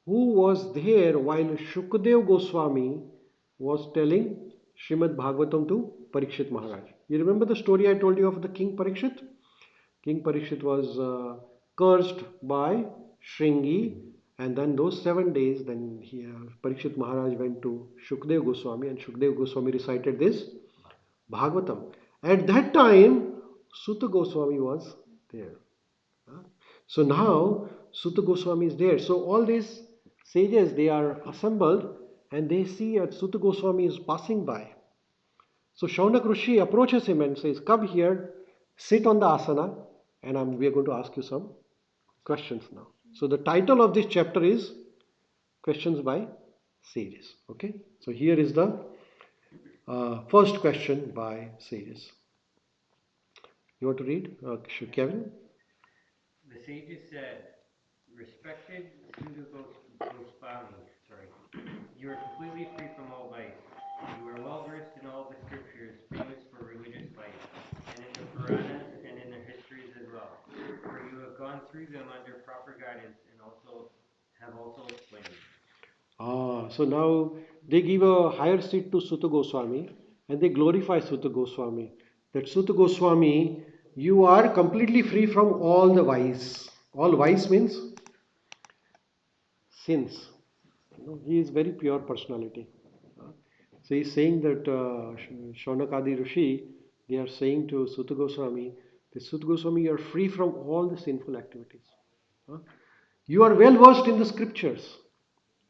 A: who was there while Shukadev Goswami was telling Srimad Bhagavatam to Parikshit Maharaj. You remember the story I told you of the King Parikshit? King Parikshit was cursed by Shringi, and then those 7 days, then Parikshit Maharaj went to Shukdev Goswami, and Shukdev Goswami recited this Bhagavatam. At that time, Sutta Goswami was there. So now Sutta Goswami is there. So all these sages, they are assembled, and they see that Sutta Goswami is passing by. So Shaunak Rishi approaches him and says, come here, sit on the asana, and we are going to ask you some questions now. So the title of this chapter is Questions by Sages. Okay, so here is the first question by sages. You want to read, Kevin?
D: The sages said, respected Sudha Goswami, you are completely free from all vice. You are well versed in all the scriptures famous for religious life, and in the Puranas and in their histories as well. For you have gone through them under proper guidance and have also explained.
A: So now they give a higher seat to Sutta Goswami and they glorify Sutta Goswami. That Sutta Goswami, you are completely free from all the vice. All vice means sins. He is very pure personality. So he's saying that Shaunakadi Rishi, they are saying to Sutta Goswami, that Sutta Goswami, you are free from all the sinful activities. You are well versed in the scriptures.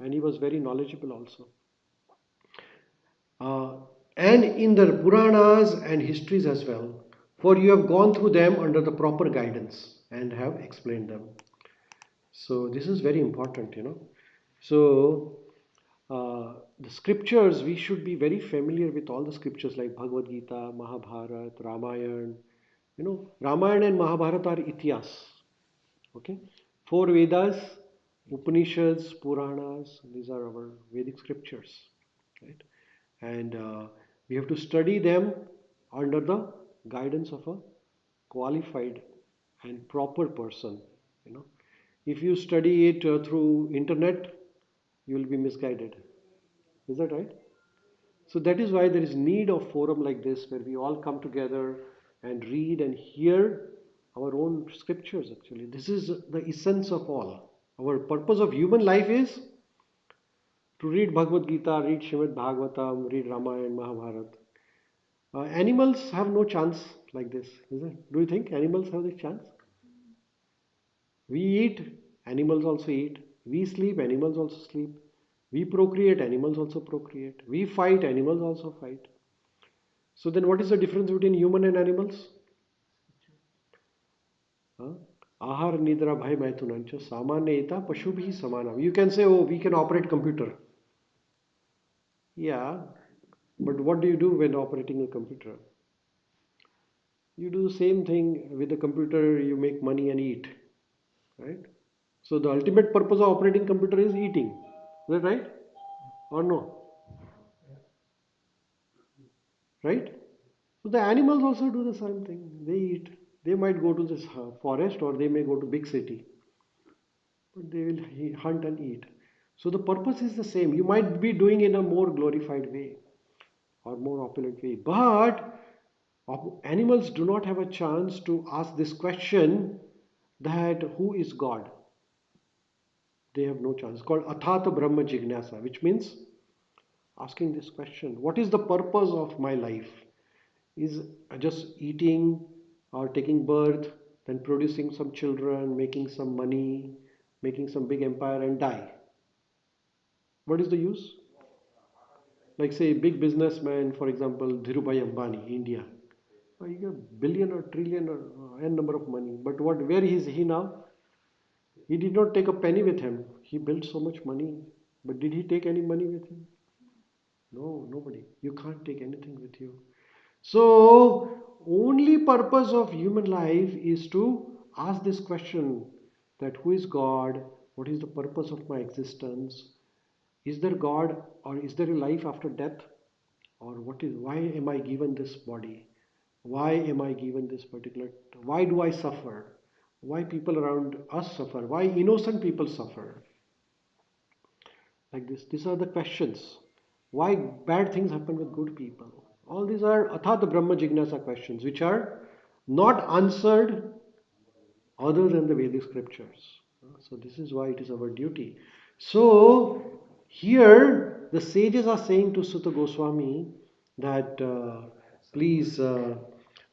A: And he was very knowledgeable also. Uh, and in the Puranas and histories as well, for you have gone through them under the proper guidance and have explained them. So this is very important. So the scriptures, we should be very familiar with all the scriptures like Bhagavad Gita, Mahabharata, Ramayana. Ramayana and Mahabharata are Ityas. Okay, four Vedas, Upanishads, Puranas, these are our Vedic scriptures, right? And we have to study them under the guidance of a qualified and proper person. If you study it through internet, you will be misguided. Is that right? So that is why there is need of forum like this where we all come together and read and hear our own scriptures actually. This is the essence of all. Our purpose of human life is to read Bhagavad Gita, read Srimad Bhagavatam, read Ramayana, Mahabharata. Animals have no chance like this, is it? Do you think animals have this chance? We eat, animals also eat. We sleep, animals also sleep. We procreate, animals also procreate. We fight, animals also fight. So then what is the difference between human and animals? Ahar nidra bhai maitunancha samanyeta pashubi samanam. You can say, oh, we can operate computer. Yeah, but what do you do when operating a computer? You do the same thing with the computer, you make money and eat, right? So the ultimate purpose of operating computer is eating. Is that right? Or no? Right? So the animals also do the same thing. They eat. They might go to this forest or they may go to big city, but they will hunt and eat. So the purpose is the same. You might be doing in a more glorified way or more opulent way, but animals do not have a chance to ask this question that who is God? They have no chance. It's called Athata Brahma Jignasa, which means asking this question: what is the purpose of my life? Is just eating or taking birth, then producing some children, making some money, making some big empire and die? What is the use? Like say big businessman, for example, Dhirubhai Ambani, India. He got billion or trillion or n number of money. But what? Where is he now? He did not take a penny with him. He built so much money, but did he take any money with him? No, nobody. You can't take anything with you. So, only purpose of human life is to ask this question that who is God? What is the purpose of my existence? Is there God or is there a life after death? Or what is why am I given this body? Why am I given this particular why do I suffer? Why people around us suffer? Why innocent people suffer? Like this. These are the questions. Why bad things happen with good people? All these are Athat Brahma Jignasa questions which are not answered other than the Vedic scriptures. So this is why it is our duty. So here the sages are saying to Sutta Goswami that please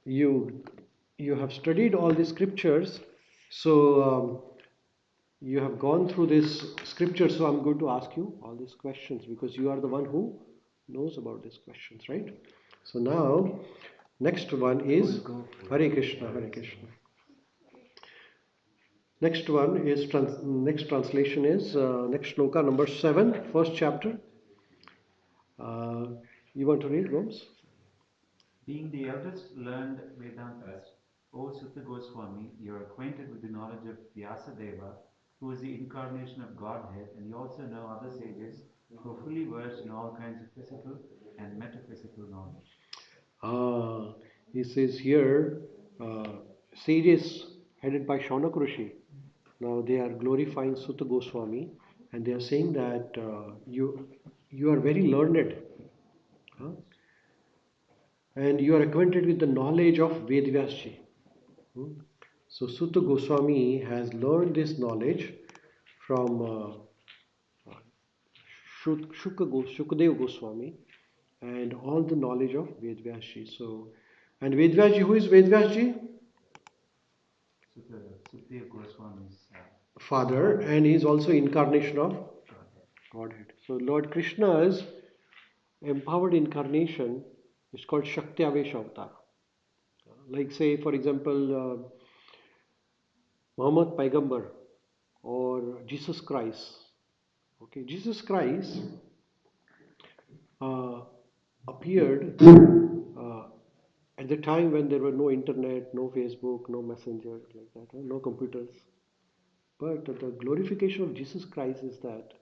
A: you you have studied all the scriptures, so you have gone through this scripture, so I'm going to ask you all these questions because you are the one who knows about these questions, right? So now, next one is Hare Krishna, Hare Krishna. Next one is next translation is next shloka number 7, first chapter. Uh, you want to read, Gomes?
B: Being the eldest learned Vedantas, O Sutta Goswami, you are acquainted with the knowledge of Vyasadeva, who is the incarnation of Godhead, and you also know other sages who are fully versed in all kinds of physical and metaphysical knowledge.
A: He says here, sages headed by Shaunak Rishi. Now they are glorifying Sutta Goswami, and they are saying that you are very learned, huh? And you are acquainted with the knowledge of Vedvyasji. Hmm? So Sutta Goswami has learned this knowledge from Shukadev Goswami and all the knowledge of Vedvyasji. So, and Vedvyasji, who is Vedvyasji?
B: Sutta Goswami's
A: Father, and he is also incarnation of Godhead. So Lord Krishna's empowered incarnation is called Shakti Avesh Avatar. Like say, for example, Muhammad Paigambar or Jesus Christ. Okay, Jesus Christ uh, appeared at the time when there were no internet, no Facebook, no messenger, like that, no computers. But the glorification of Jesus Christ is that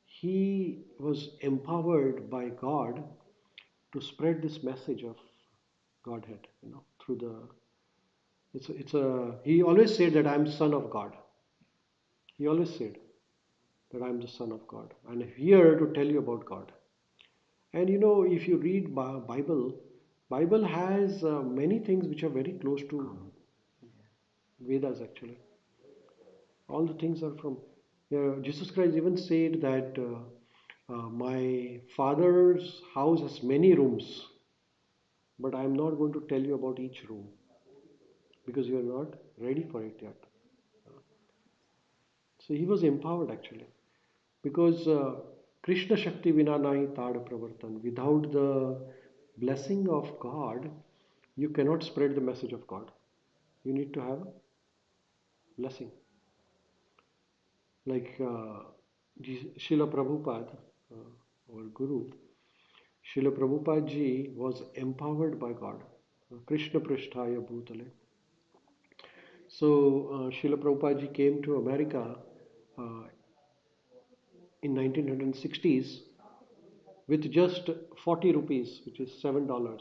A: he was empowered by God to spread this message of Godhead, through the. It's a. He always said that I'm son of God. He always said that I'm the son of God. I'm here to tell you about God. And if you read Bible, Bible has many things which are very close to Vedas actually. All the things are from. Jesus Christ even said that my father's house has many rooms, but I am not going to tell you about each room because you are not ready for it yet. So he was empowered actually because Krishna Shakti Vina Nahi Tad Pravartan. Without the blessing of God, you cannot spread the message of God. You need to have blessing. Like Srila Prabhupada, our Guru, Srila Prabhupada ji was empowered by God. Krishna Prasthaya Bhutale. So Srila Prabhupada ji came to America uh, in 1960s with just 40 rupees, which is $7,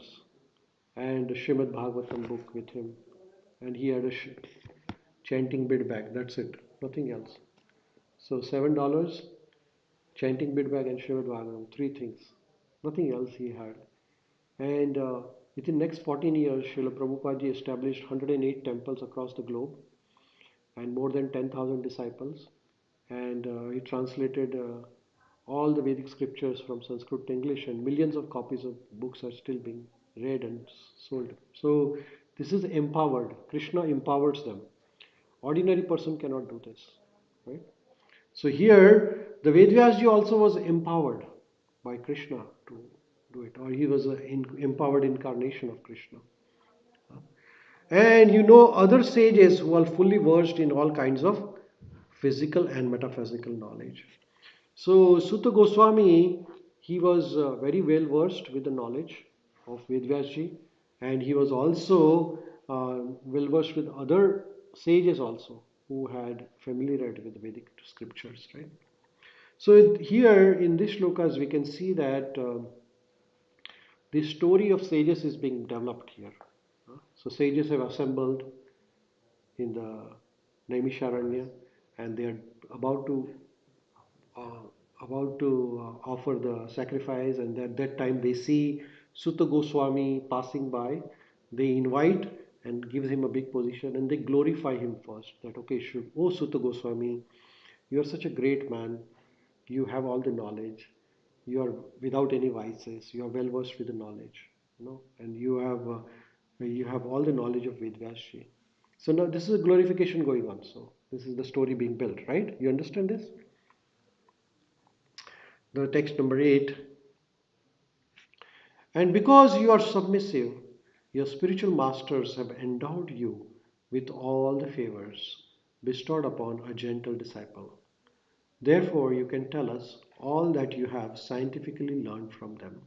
A: and a Srimad Bhagavatam book with him. And he had a chanting bead bag. That's it, nothing else. So $7, chanting bead bag, and Srimad Bhagavatam, three things. Nothing else he had. And within next 14 years, Srila Prabhupada ji established 108 temples across the globe and more than 10,000 disciples. And he translated all the Vedic scriptures from Sanskrit to English, and millions of copies of books are still being read and sold. So this is empowered. Krishna empowers them. Ordinary person cannot do this, right? So here, the Vedvyasji also was empowered by Krishna to do it, or he was an empowered incarnation of Krishna. And other sages who are fully versed in all kinds of physical and metaphysical knowledge. So Sutta Goswami, he was very well versed with the knowledge of Vedvyasji, and he was also well versed with other sages also who had familiarity with the Vedic scriptures, right? So here in this shlokas we can see that the story of sages is being developed here. So sages have assembled in the Naimisharanya, and they are about to uh, offer the sacrifice, and at that time they see Sutta Goswami passing by. They invite and gives him a big position, and they glorify him first. That okay, should oh Sutta Goswami, you are such a great man. You have all the knowledge. You are without any vices. You are well versed with the knowledge, and you have all the knowledge of Vedvyasji. So now this is a glorification going on. So this is the story being built, right? You understand this? The text number 8. And because you are submissive, your spiritual masters have endowed you with all the favors bestowed upon a gentle disciple. Therefore, you can tell us all that you have scientifically learned from them.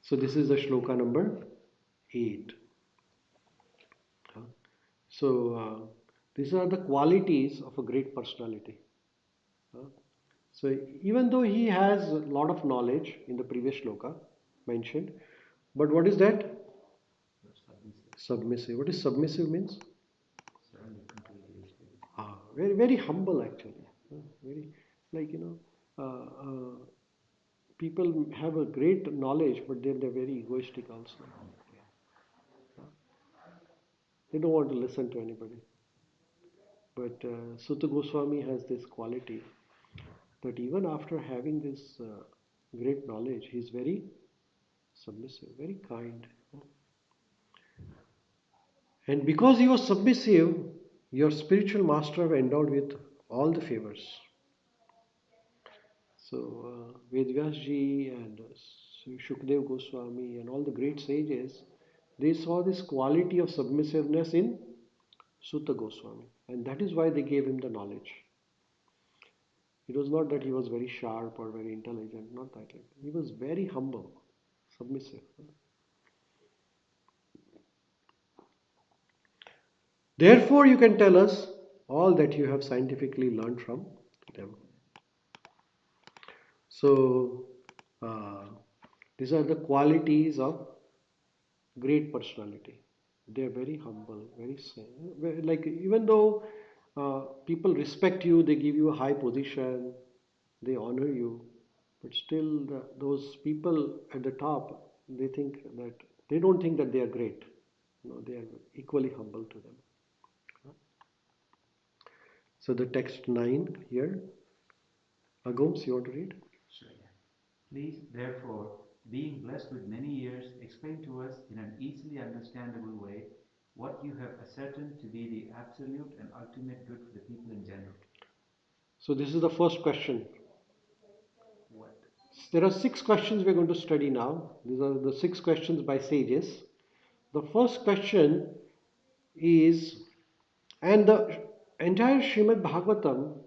A: So, this is the shloka number 8. So, these are the qualities of a great personality. So, even though he has a lot of knowledge in the previous shloka mentioned, but what is that? Submissive. What is submissive means? Very, very humble actually. Very, like, people have a great knowledge, but then they're very egoistic also. They don't want to listen to anybody. But Sutta Goswami has this quality that even after having this great knowledge, he's very submissive, very kind. And because he was submissive, your spiritual master were endowed with all the favors. So Vedvyasji and Shukdev Goswami and all the great sages, they saw this quality of submissiveness in Sutta Goswami, and that is why they gave him the knowledge. It was not that he was very sharp or very intelligent, not that. He was very humble, submissive. Therefore, you can tell us all that you have scientifically learned from them. So, uh, these are the qualities of great personality. They are very humble, like even though people respect you, they give you a high position, they honor you, but still those people at the top, they think that they don't think that they are great. No, they are equally humble to them. So the text 9 here. Agums, you want to read?
B: Sure, yeah. Please, therefore, being blessed with many years, explain to us in an easily understandable way what you have ascertained to be the absolute and ultimate good for the people in general.
A: So this is the first question.
B: What?
A: There are 6 questions we're going to study now. These are the 6 questions by sages. The first question is, and the entire Srimad Bhagavatam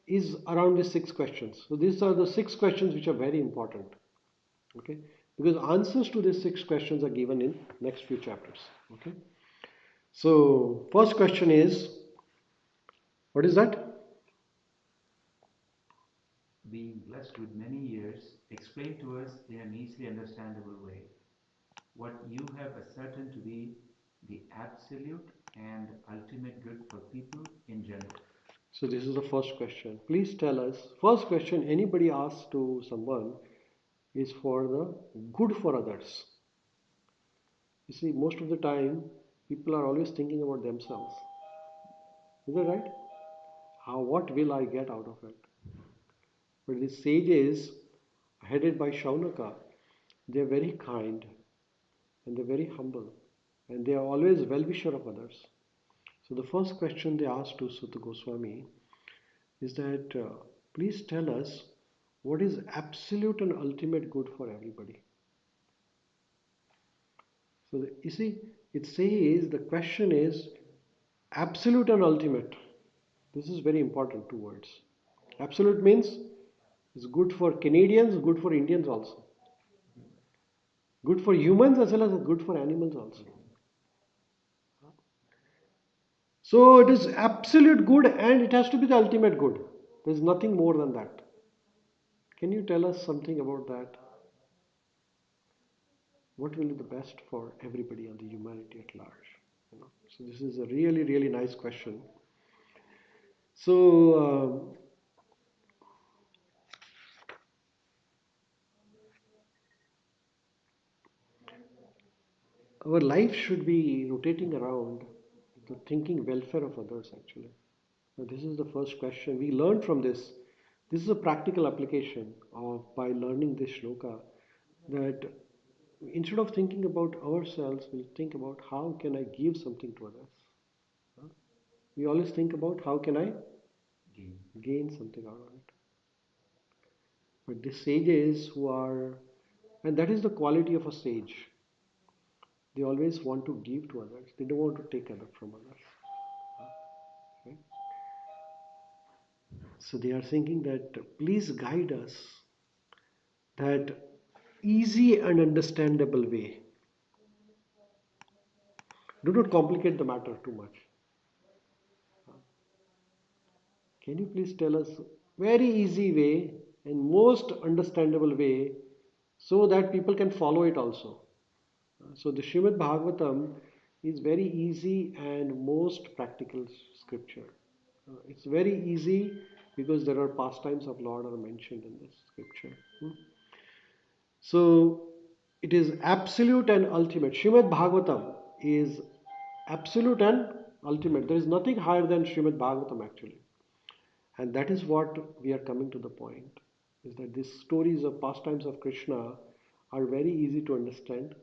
A: is around these 6 questions. So these are the 6 questions which are very important. Okay? Because answers to these 6 questions are given in next few chapters. Okay? So first question is, what is that?
B: Being blessed with many years, explain to us in an easily understandable way what you have ascertained to be the absolute and ultimate good for people in general.
A: So this is the first question. Please tell us. First question anybody asks to someone is for the good for others. You see, most of the time people are always thinking about themselves. Is that right? What will I get out of it? But the sages, headed by Shaunaka, they are very kind and they're very humble and they are always well-wisher of others. So the first question they asked to Sutta Goswami is that please tell us what is absolute and ultimate good for everybody. So you see, it says the question is absolute and ultimate. This is very important, 2 words. Absolute means it's good for Canadians, good for Indians also. Good for humans as well as good for animals also. So it is absolute good and it has to be the ultimate good. There is nothing more than that. Can you tell us something about that? What will be the best for everybody and the humanity at large? So this is a really, really nice question. So our life should be rotating around the thinking welfare of others actually. Now, this is the first question. We learn from this. This is a practical application of by learning this shloka that instead of thinking about ourselves, we'll think about how can I give something to others. We always think about how can I gain something out of it. But the sages who are, and that is the quality of a sage. They always want to give to others. They don't want to take from others. Right? So they are thinking that please guide us that easy and understandable way. Do not complicate the matter too much. Can you please tell us very easy way and most understandable way so that people can follow it also? So the Srimad Bhagavatam is very easy and most practical scripture. It's very easy because there are pastimes of Lord are mentioned in this scripture. So it is absolute and ultimate. Srimad Bhagavatam is absolute and ultimate. There is nothing higher than Srimad Bhagavatam actually. And that is what we are coming to the point. Is that these stories of pastimes of Krishna are very easy to understand.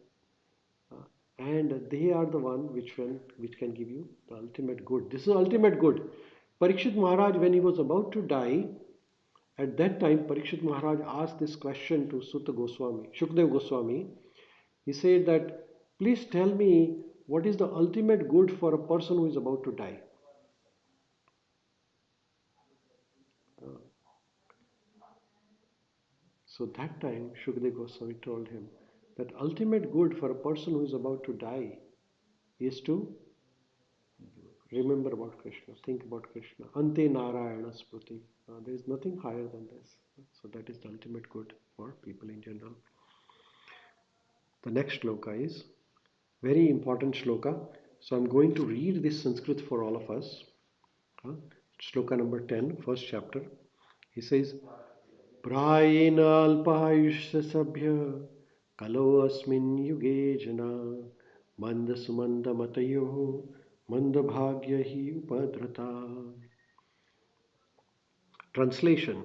A: And they are the one which can give you the ultimate good. This is ultimate good. Parikshit Maharaj, when he was about to die, at that time Parikshit Maharaj asked this question to Shukdev Goswami. He said that, please tell me what is the ultimate good for a person who is about to die. So that time Shukdev Goswami told him that ultimate good for a person who is about to die is to remember about Krishna, think about Krishna. Ante Narayana Smriti. There is nothing higher than this. So that is the ultimate good for people in general. The next shloka is very important shloka. So I'm going to read this Sanskrit for all of us. Shloka number 10, first chapter. He says, Prayena alpayushya sabhya कलो अस्मिन् युगे जना मन्दसुमन्दमतयोः मन्दभाग्य हि उपधृता. Translation.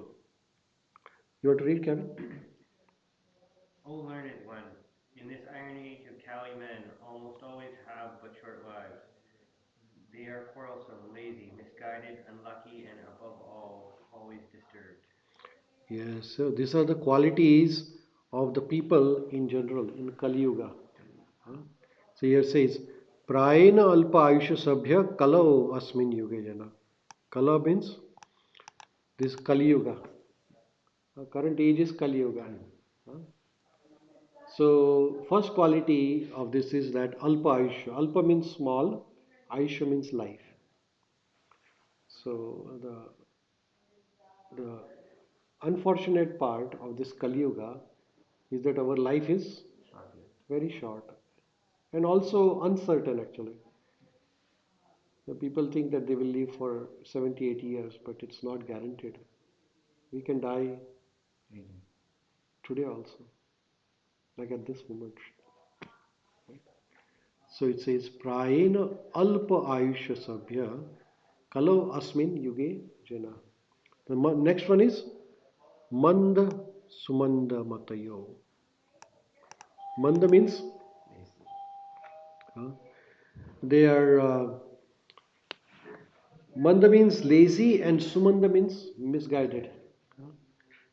A: You want to read, Kevin?
D: O learned one, in this iron age of Kali men almost always have but short lives. They are quarrelsome, lazy, misguided, unlucky, and above all, always disturbed.
A: Yes, so these are the qualities of the people in general in Kali Yuga. Huh? So here says, Prayena alpa ayusha sabhya kalau asmin yuge jana. Kala means this Kali Yuga. Current age is Kali Yuga. Huh? So first quality of this is that alpa ayusha. Alpa means small, ayusha means life. So the unfortunate part of this Kali Yuga is that our life is very short and also uncertain actually. The people think that they will live for 70, 80 years, but it's not guaranteed. We can die today also, like at this moment. So it says, Prayena alpa ayusha sabhya kalau asmin yuge jana. The next one is Manda sumanda matayo. Manda means they are Manda means lazy and Sumanda means misguided.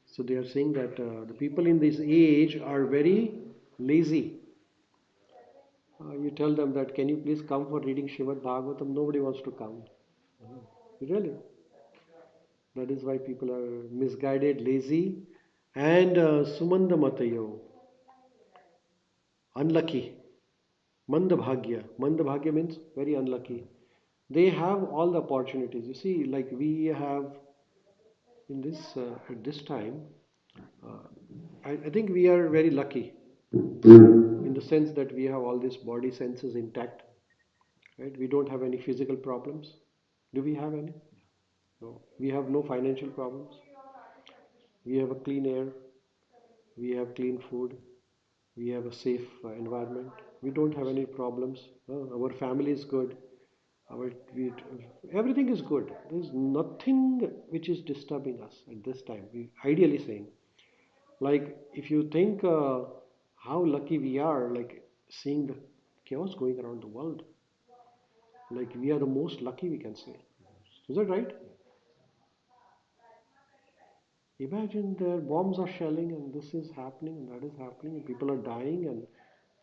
A: So they are saying that the people in this age are very lazy. You tell them that can you please come for reading Srimad Bhagavatam? Nobody wants to come. Really? That is why people are misguided, lazy, and Sumanda Matayo, unlucky. Mandabhagya. Mandabhagya means very unlucky. They have all the opportunities. You see, like we have in this at this time, I think we are very lucky in the sense that we have all these body senses intact. Right? We don't have any physical problems. Do we have any? No. We have no financial problems. We have a clean air. We have clean food. We have a safe environment. We don't have any problems. Our family is good. Our we, everything is good. There is nothing which is disturbing us at this time. We ideally saying, like if you think how lucky we are, like seeing the chaos going around the world, like we are the most lucky we can say. Is that right? Imagine the bombs are shelling and this is happening and that is happening and people are dying and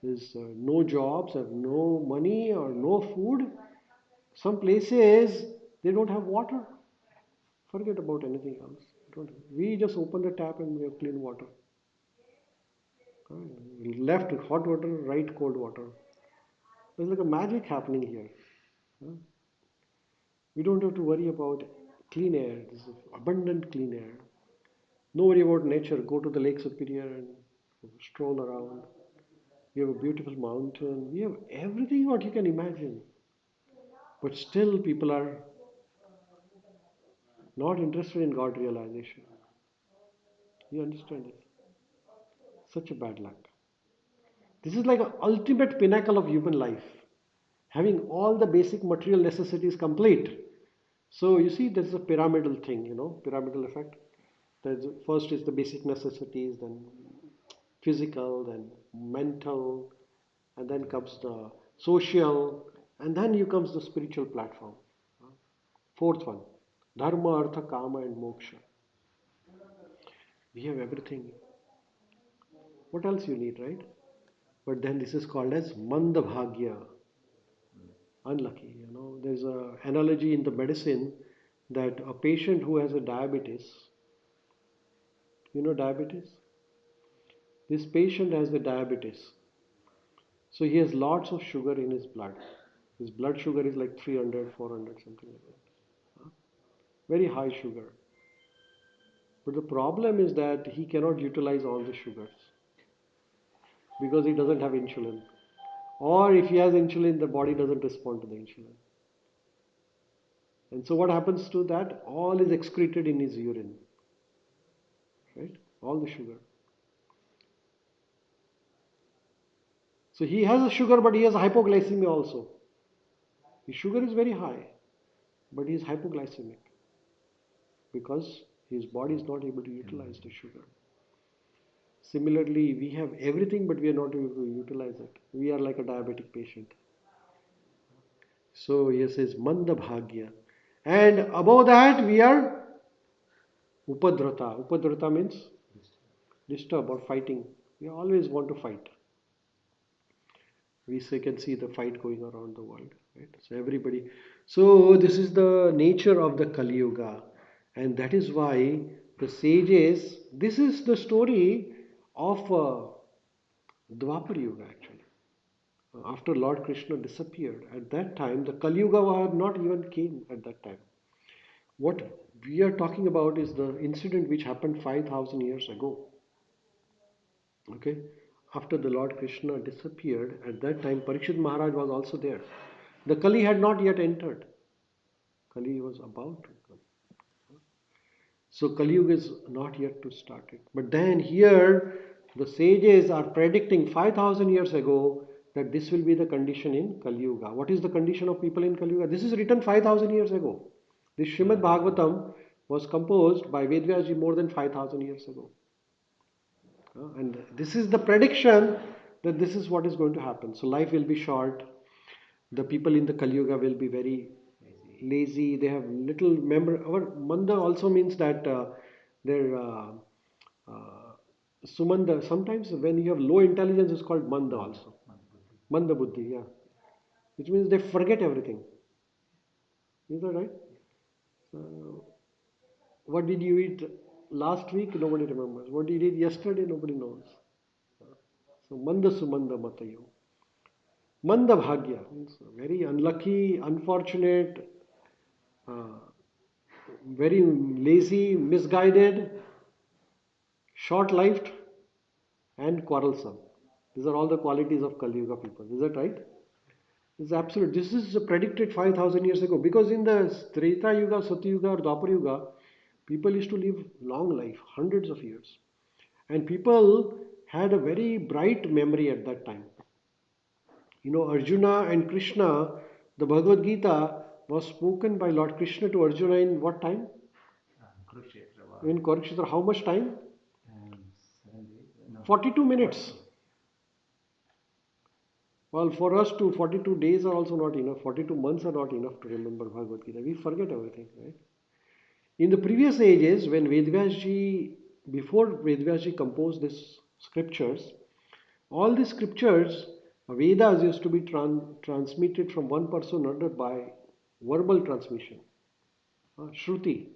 A: there's no jobs and no money or no food. Some places they don't have water. Forget about anything else. We just open the tap and we have clean water. Left hot water, right cold water. There's like a magic happening here. We don't have to worry about clean air. This is abundant clean air. No worry about nature. Go to the Lake Superior and stroll around. We have a beautiful mountain. We have everything what you can imagine. But still people are not interested in God realization. You understand this? Such a bad luck. This is like an ultimate pinnacle of human life. Having all the basic material necessities complete. So you see there's a pyramidal thing, pyramidal effect. First is the basic necessities, then physical, then mental, and then comes the social, and then you comes the spiritual platform. Fourth one, dharma, artha, kama, and moksha. We have everything. What else you need, right? But then this is called as mandabhagya, unlucky. There's a analogy in the medicine that a patient who has a diabetes, diabetes. This patient has the diabetes, so he has lots of sugar in his blood. His blood sugar is like 300, 400, something like that. Very high sugar. But the problem is that he cannot utilize all the sugars because he doesn't have insulin. Or if he has insulin, the body doesn't respond to the insulin. And so what happens to that? All is excreted in his urine. Right? All the sugar. So he has a sugar, but he has hypoglycemia also. His sugar is very high, but he is hypoglycemic because his body is not able to utilize the sugar. Similarly, we have everything, but we are not able to utilize it. We are like a diabetic patient. So he says Manda Bhagya. And above that, we are Upadrata. Upadrata means disturb or fighting. We always want to fight. We can see the fight going around the world, right? So everybody, so this is the nature of the Kali Yuga, and that is why the sages, this is the story of Dwapar Yuga actually. After Lord Krishna disappeared, at that time the Kali Yuga had not even came at that time. What we are talking about is the incident which happened 5000 years ago. Okay, after the Lord Krishna disappeared, at that time Parikshit Maharaj was also there. The Kali had not yet entered. Kali was about to come. So Kali Yuga is not yet to start it. But then here the sages are predicting 5000 years ago that this will be the condition in Kali Yuga. What is the condition of people in Kali Yuga? This is written 5000 years ago. This Srimad Bhagavatam was composed by Vedvyasji more than 5000 years ago. And this is the prediction that this is what is going to happen. So life will be short. The people in the Kali Yuga will be very lazy. They have little memory. Our Manda also means that their Sumanda. Sometimes when you have low intelligence, it's called Manda also. Manda Buddhi, yeah. Which means they forget everything. Is that right? What did you eat last week? Nobody remembers. What did you eat yesterday? Nobody knows. So Manda Sumanda Matayo. Manda Bhagya means very unlucky, unfortunate, uh, very lazy, misguided, short lived, and quarrelsome. These are all the qualities of Kali Yuga people. Is that right? It's absolute. This is predicted 5000 years ago because in the Treta Yuga, Satya Yuga, or Dwapar Yuga, people used to live long life, hundreds of years. And people had a very bright memory at that time. You know, Arjuna and Krishna, the Bhagavad Gita was spoken by Lord Krishna to Arjuna in what time?
B: Kurukshetra.
A: In Kurukshetra, how much time?
B: 7 days. No.
A: 42 minutes. Well, for us to 42 days are also not enough. 42 months are not enough to remember Bhagavad Gita. We forget everything, right? In the previous ages, when before Vedvyasji composed these scriptures, all these scriptures, Vedas used to be transmitted from one person to another by verbal transmission, Shruti,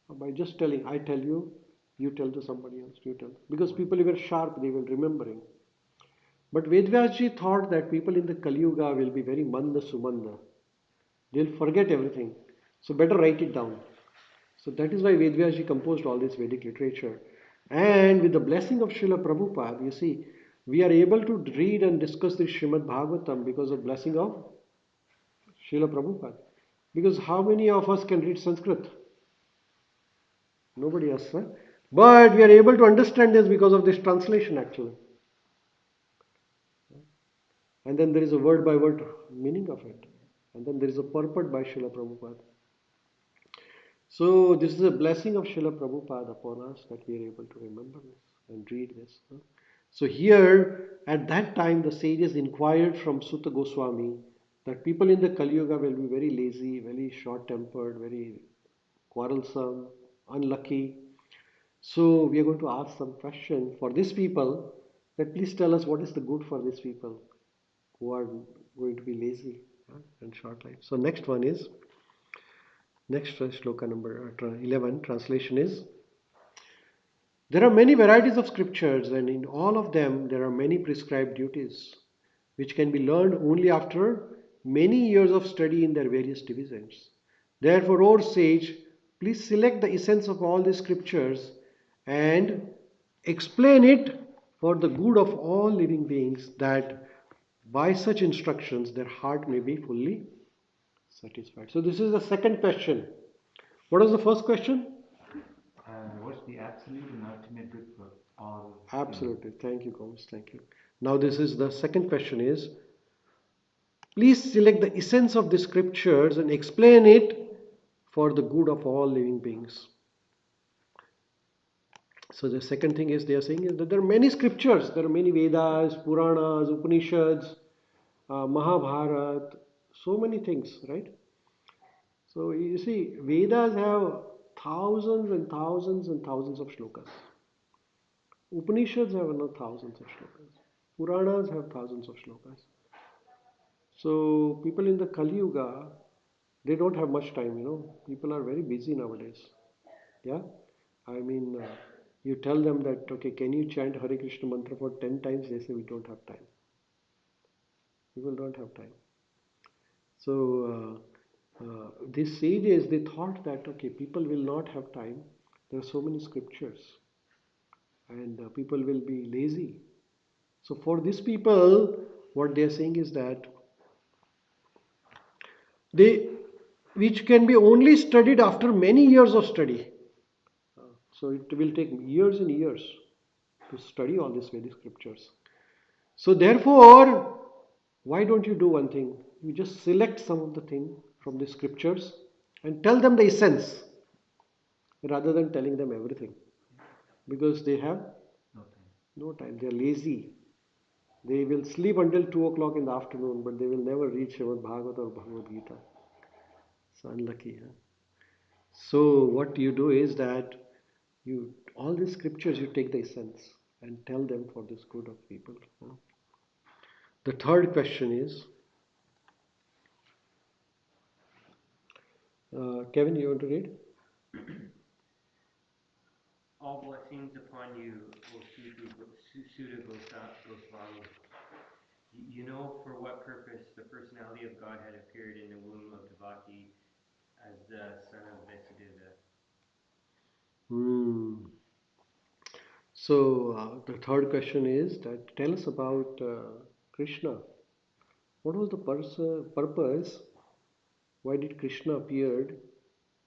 A: by just telling, I tell you, you tell to somebody else, you tell. Because people were sharp, they were remembering. But Vedvyasji thought that people in the Kali Yuga will be very manda sumanda. They'll forget everything. So better write it down. So that is why Vedvyasji composed all this Vedic literature. And with the blessing of Srila Prabhupada, you see, we are able to read and discuss this Srimad Bhagavatam because of blessing of Srila Prabhupada. Because how many of us can read Sanskrit? Nobody else, huh? But we are able to understand this because of this translation actually. And then there is a word by word meaning of it. And then there is a purport by Srila Prabhupada. So this is a blessing of Srila Prabhupada upon us that we are able to remember this and read this. So here, at that time, the sages inquired from Sutta Goswami that people in the Kali Yuga will be very lazy, very short-tempered, very quarrelsome, unlucky. So we are going to ask some question for these people that please tell us what is the good for these people who are going to be lazy and short life. So next one is, next shloka number 11, translation is, there are many varieties of scriptures and in all of them there are many prescribed duties which can be learned only after many years of study in their various divisions. Therefore, O sage, please select the essence of all the scriptures and explain it for the good of all living beings, that by such instructions their heart may be fully satisfied. So this is the second question. What was the first question?
B: What's the absolute and ultimate good for all?
A: Absolutely. Thank you, Gomes. Thank you. Now this is the second question is, please select the essence of the scriptures and explain it for the good of all living beings. So the second thing is they are saying is that there are many scriptures, there are many Vedas, Puranas, Upanishads, Mahabharata, so many things, right? So you see, Vedas have thousands and thousands and thousands of shlokas. Upanishads have another thousands of shlokas. Puranas have thousands of shlokas. So people in the Kali Yuga, they don't have much time, you know. People are very busy nowadays. Yeah? I mean, you tell them that, okay, can you chant Hare Krishna mantra for 10 times? They say, we don't have time. People don't have time. So, these sages, they thought that, okay, people will not have time. There are so many scriptures and people will be lazy. So, for these people, what they are saying is that they, which can be only studied after many years of study. So, it will take years and years to study all these Vedic scriptures. So, therefore, why don't you do one thing? You just select some of the thing from the scriptures and tell them the essence rather than telling them everything, because they have
B: No time.
A: no time. They are lazy. They will sleep until 2 o'clock in the afternoon, but they will never read Srimad Bhagavatam or Bhagavad Gita. So unlucky. Huh? So what you do is that you all these scriptures you take the essence and tell them for this good of people. Huh? The third question is, Kevin, you want to read?
D: All blessings upon you, O Sutta Goswami. You know for what purpose the personality of God had appeared in the womb of Devaki as the son of Vasudeva.
A: Hmm. So the third question is that tell us about Krishna. What was the purpose? Why did Krishna appeared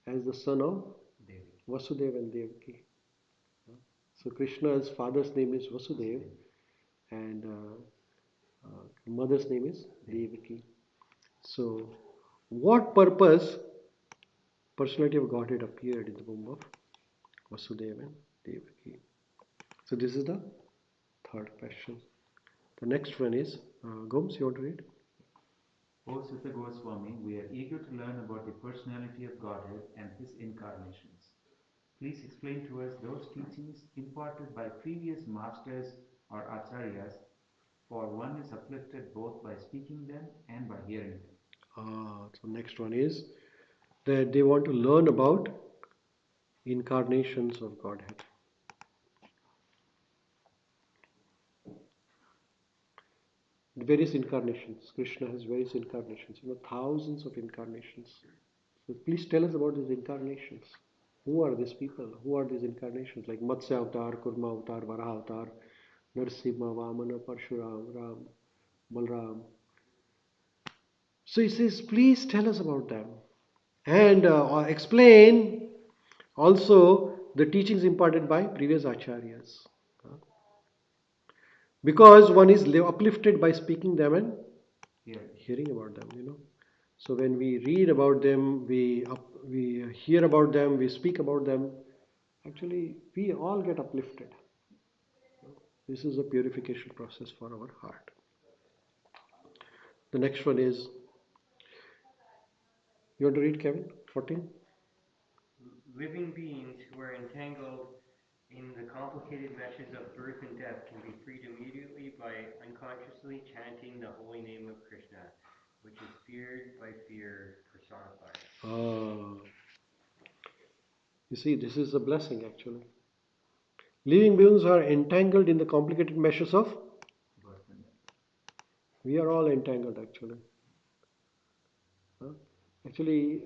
A: as the son of
B: Devaki.
A: Vasudeva and Devaki? So Krishna's father's name is Vasudeva and mother's name is Devaki. So what purpose personality of Godhead appeared in the womb of Vasudeva and Devaki? So this is the third question. The next one is, Gomes, you want to read?
B: O Sutta Goswami, we are eager to learn about the personality of Godhead and his incarnations. Please explain to us those teachings imparted by previous masters or acharyas, for one is uplifted both by speaking them and by hearing them.
A: So next one is that they want to learn about incarnations of Godhead. The various incarnations. Krishna has various incarnations, thousands of incarnations. So please tell us about these incarnations. Who are these people? Who are these incarnations? Like Matsya Avatar, Kurma Avatar, Varaha Avatar, Narasimha, Vamana, Parshuram, Ram, Balram. So he says, please tell us about them. And explain also the teachings imparted by previous acharyas. Because one is uplifted by speaking them and hearing about them. So when we read about them, we hear about them, we speak about them, actually we all get uplifted. This is a purification process for our heart. The next one is, you want to read, Kevin? 14?
D: Living beings who are entangled in the complicated meshes of birth and death can be freed immediately by unconsciously chanting the holy name of Krishna, which is feared by fear personified.
A: You see, this is a blessing actually. Living beings are entangled in the complicated meshes of
B: birth and death.
A: We are all entangled actually. Actually,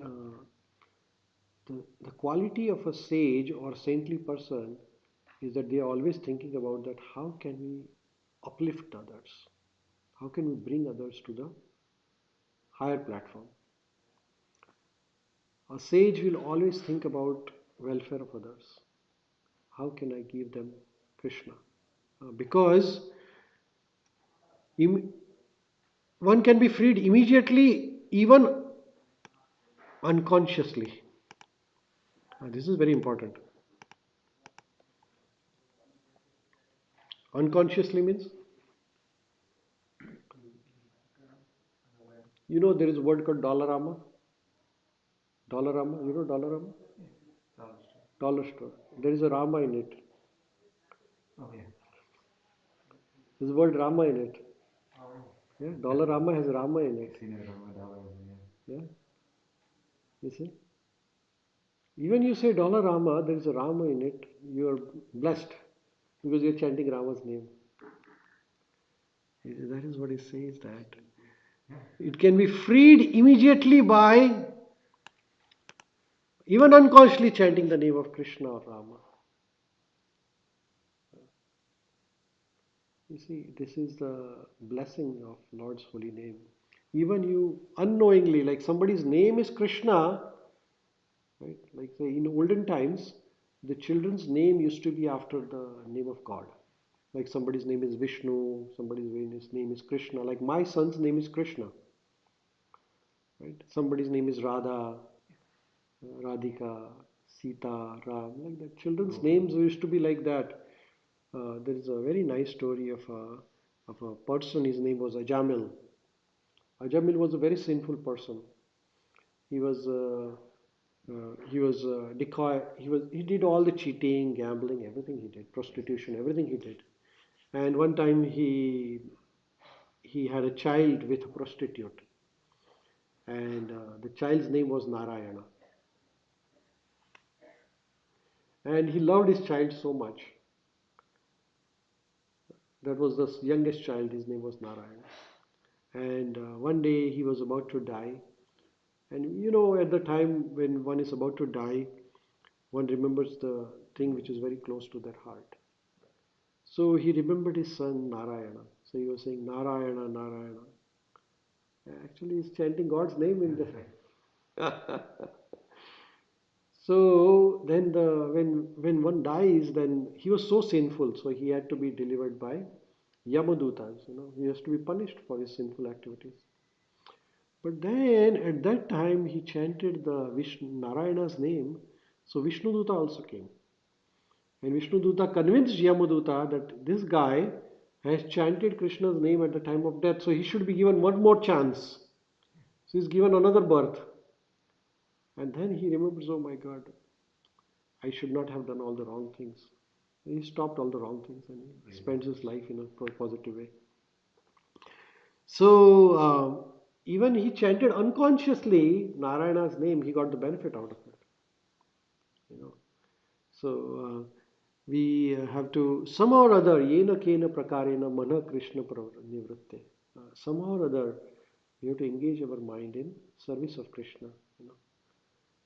A: the quality of a sage or saintly person is that they are always thinking about that how can we uplift others? How can we bring others to the higher platform? A sage will always think about welfare of others. How can I give them Krishna? Because Im- one can be freed immediately, even unconsciously. This is very important. Unconsciously means, there is a word called Dollarama. Dollarama, Dollarama?
B: Dollar store.
A: Dollar store. There is a Rama in it.
B: Oh, yeah.
A: There's the word Rama in it.
B: Oh,
A: Yeah, Dollarama has Rama in it.
B: I've seen a Rama dollar over here.
A: Yeah, you see. Even you say Dollarama, there is a Rama in it. You are blessed because you are chanting Rama's name. That is what it says, that it can be freed immediately by even unconsciously chanting the name of Krishna or Rama. You see, this is the blessing of Lord's holy name. Even you unknowingly, like somebody's name is Krishna, right? Like say in olden times, the children's name used to be after the name of God. Like somebody's name is Vishnu, somebody's name is Krishna. Like my son's name is Krishna, right? Somebody's name is Radha, Radhika, Sita, Ram. Like that. Children's names used to be like that. There is a very nice story of a person. His name was Ajamil. Ajamil was a very sinful person. He was decoy. He did all the cheating, gambling, everything he did, prostitution, everything he did. And one time he had a child with a prostitute, and the child's name was Narayana. And he loved his child so much. That was the youngest child. His name was Narayana. And one day he was about to die. And at the time when one is about to die, one remembers the thing which is very close to their heart. So he remembered his son Narayana. So he was saying Narayana, Narayana. Actually, he's chanting God's name in there. So then when one dies, then he was so sinful, so he had to be delivered by Yamadutas. He has to be punished for his sinful activities. But then at that time he chanted the Vishnu Narayana's name, so Vishnuduta also came. And Vishnuduta convinced Yamaduta that this guy has chanted Krishna's name at the time of death, so he should be given one more chance. So he's given another birth. And then he remembers, oh my God, I should not have done all the wrong things. He stopped all the wrong things and he spends his life in a positive way. So even he chanted unconsciously Narayana's name, he got the benefit out of it. So we have to somehow or other, yena kena prakarena mana Krishna nivritte. Somehow or other, we have to engage our mind in service of Krishna.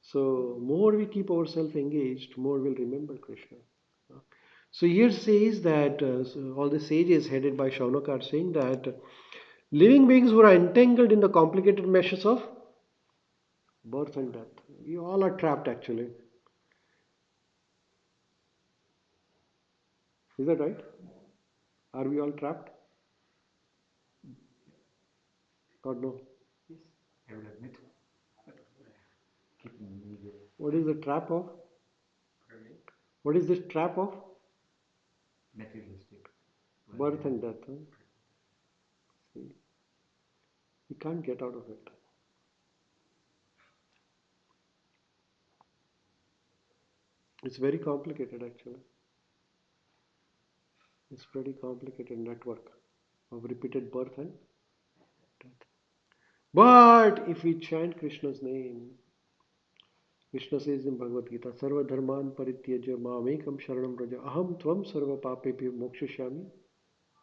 A: So more we keep ourselves engaged, more we'll remember Krishna. So here says that so all the sages headed by Shaunaka are saying that living beings who are entangled in the complicated meshes of birth and death. We all are trapped actually. Is that right? Are we all trapped? Or no?
B: Yes, I will admit. Keeping me there.
A: What is the trap of?
D: Pardon me?
A: What is this trap of?
B: Materialistic.
A: Birth and death. Huh? See, we can't get out of it. It's very complicated actually. It's pretty complicated network of repeated birth and death. But if we chant Krishna's name, Krishna says in Bhagavad Gita, Sarva Dharman Parityaja Mamekam Sharanam Raja Aham Tvam Sarva Papepi Mokshashami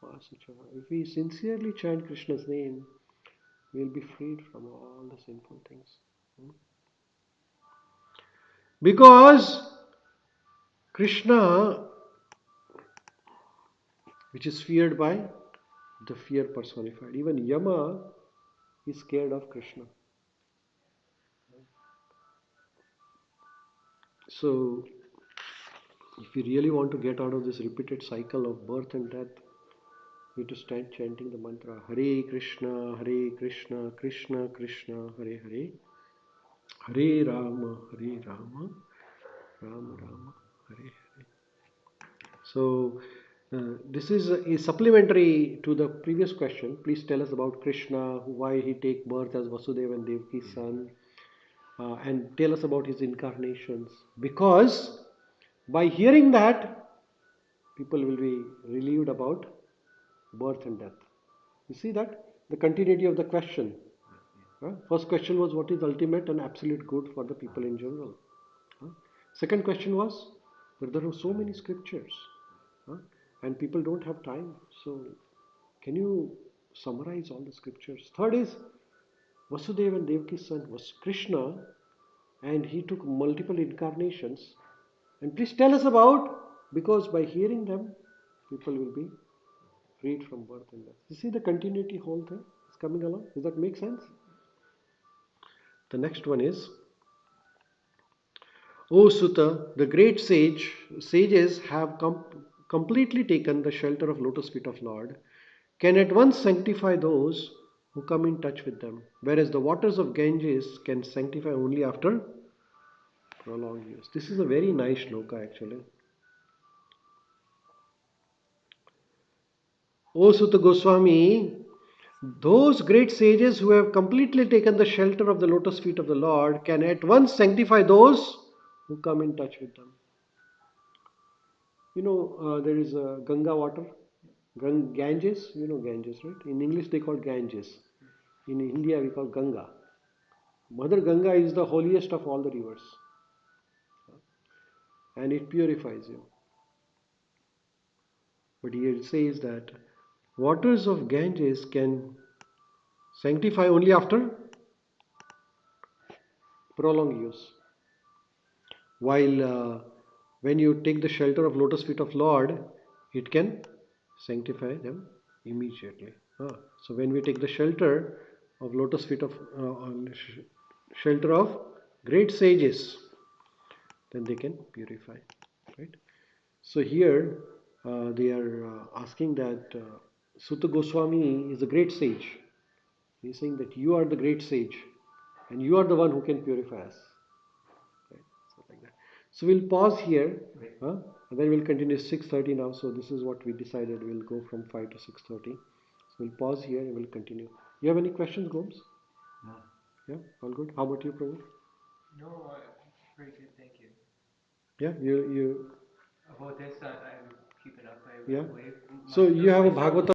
A: Vasucha. If we sincerely chant Krishna's name, we'll be freed from all the sinful things. Because Krishna, which is feared by the fear personified, even Yama is scared of Krishna. So, if we really want to get out of this repeated cycle of birth and death, We to start chanting the mantra Hare Krishna, Krishna Krishna, Hare Hare, Hare Rama, Rama Rama, Hare Hare. So, this is a supplementary to the previous question. Please tell us about Krishna, why he take birth as Vasudeva and Devaki's son, and tell us about his incarnations. Because by hearing that, people will be relieved about birth and death. You see that? The continuity of the question. First question was what is ultimate and absolute good for the people in general. Second question was that there are so many scriptures and people don't have time. So can you summarize all the scriptures? Third is Vasudeva and Devaki's son was Krishna and he took multiple incarnations. And please tell us about, because by hearing them, people will be freed from birth and death. You see the continuity whole thing is coming along? Does that make sense? The next one is, O Sutta, the great sages have completely taken the shelter of lotus feet of Lord, can at once sanctify those who come in touch with them, whereas the waters of Ganges can sanctify only after prolonged use. This is a very nice shloka actually. O Sutta Goswami, those great sages who have completely taken the shelter of the lotus feet of the Lord can at once sanctify those who come in touch with them. There is Ganga water, Ganges, you know Ganges, right? In English they call Ganges. In India we call Ganga. Mother Ganga is the holiest of all the rivers. And it purifies you. But here it says that waters of Ganges can sanctify only after prolonged use. While when you take the shelter of lotus feet of Lord, it can sanctify them immediately. So when we take the shelter of lotus feet of shelter of great sages, then they can purify, right? So here they are asking that Sutta Goswami is a great sage. He's saying that you are the great sage and you are the one who can purify us. Right? So like that. So we'll pause here and then we'll continue 6:30 now. So this is what we decided. We'll go from 5 to 6:30. So we'll pause here and we'll continue. You have any questions, Gomes?
B: No.
A: Yeah, all good. How about you, Prabhu?
D: No, very good, thank you.
A: Yeah, you
D: About this, I'm keeping up. I
A: yeah.
D: believe.
A: So you have a
D: Myself-
A: Bhagavatam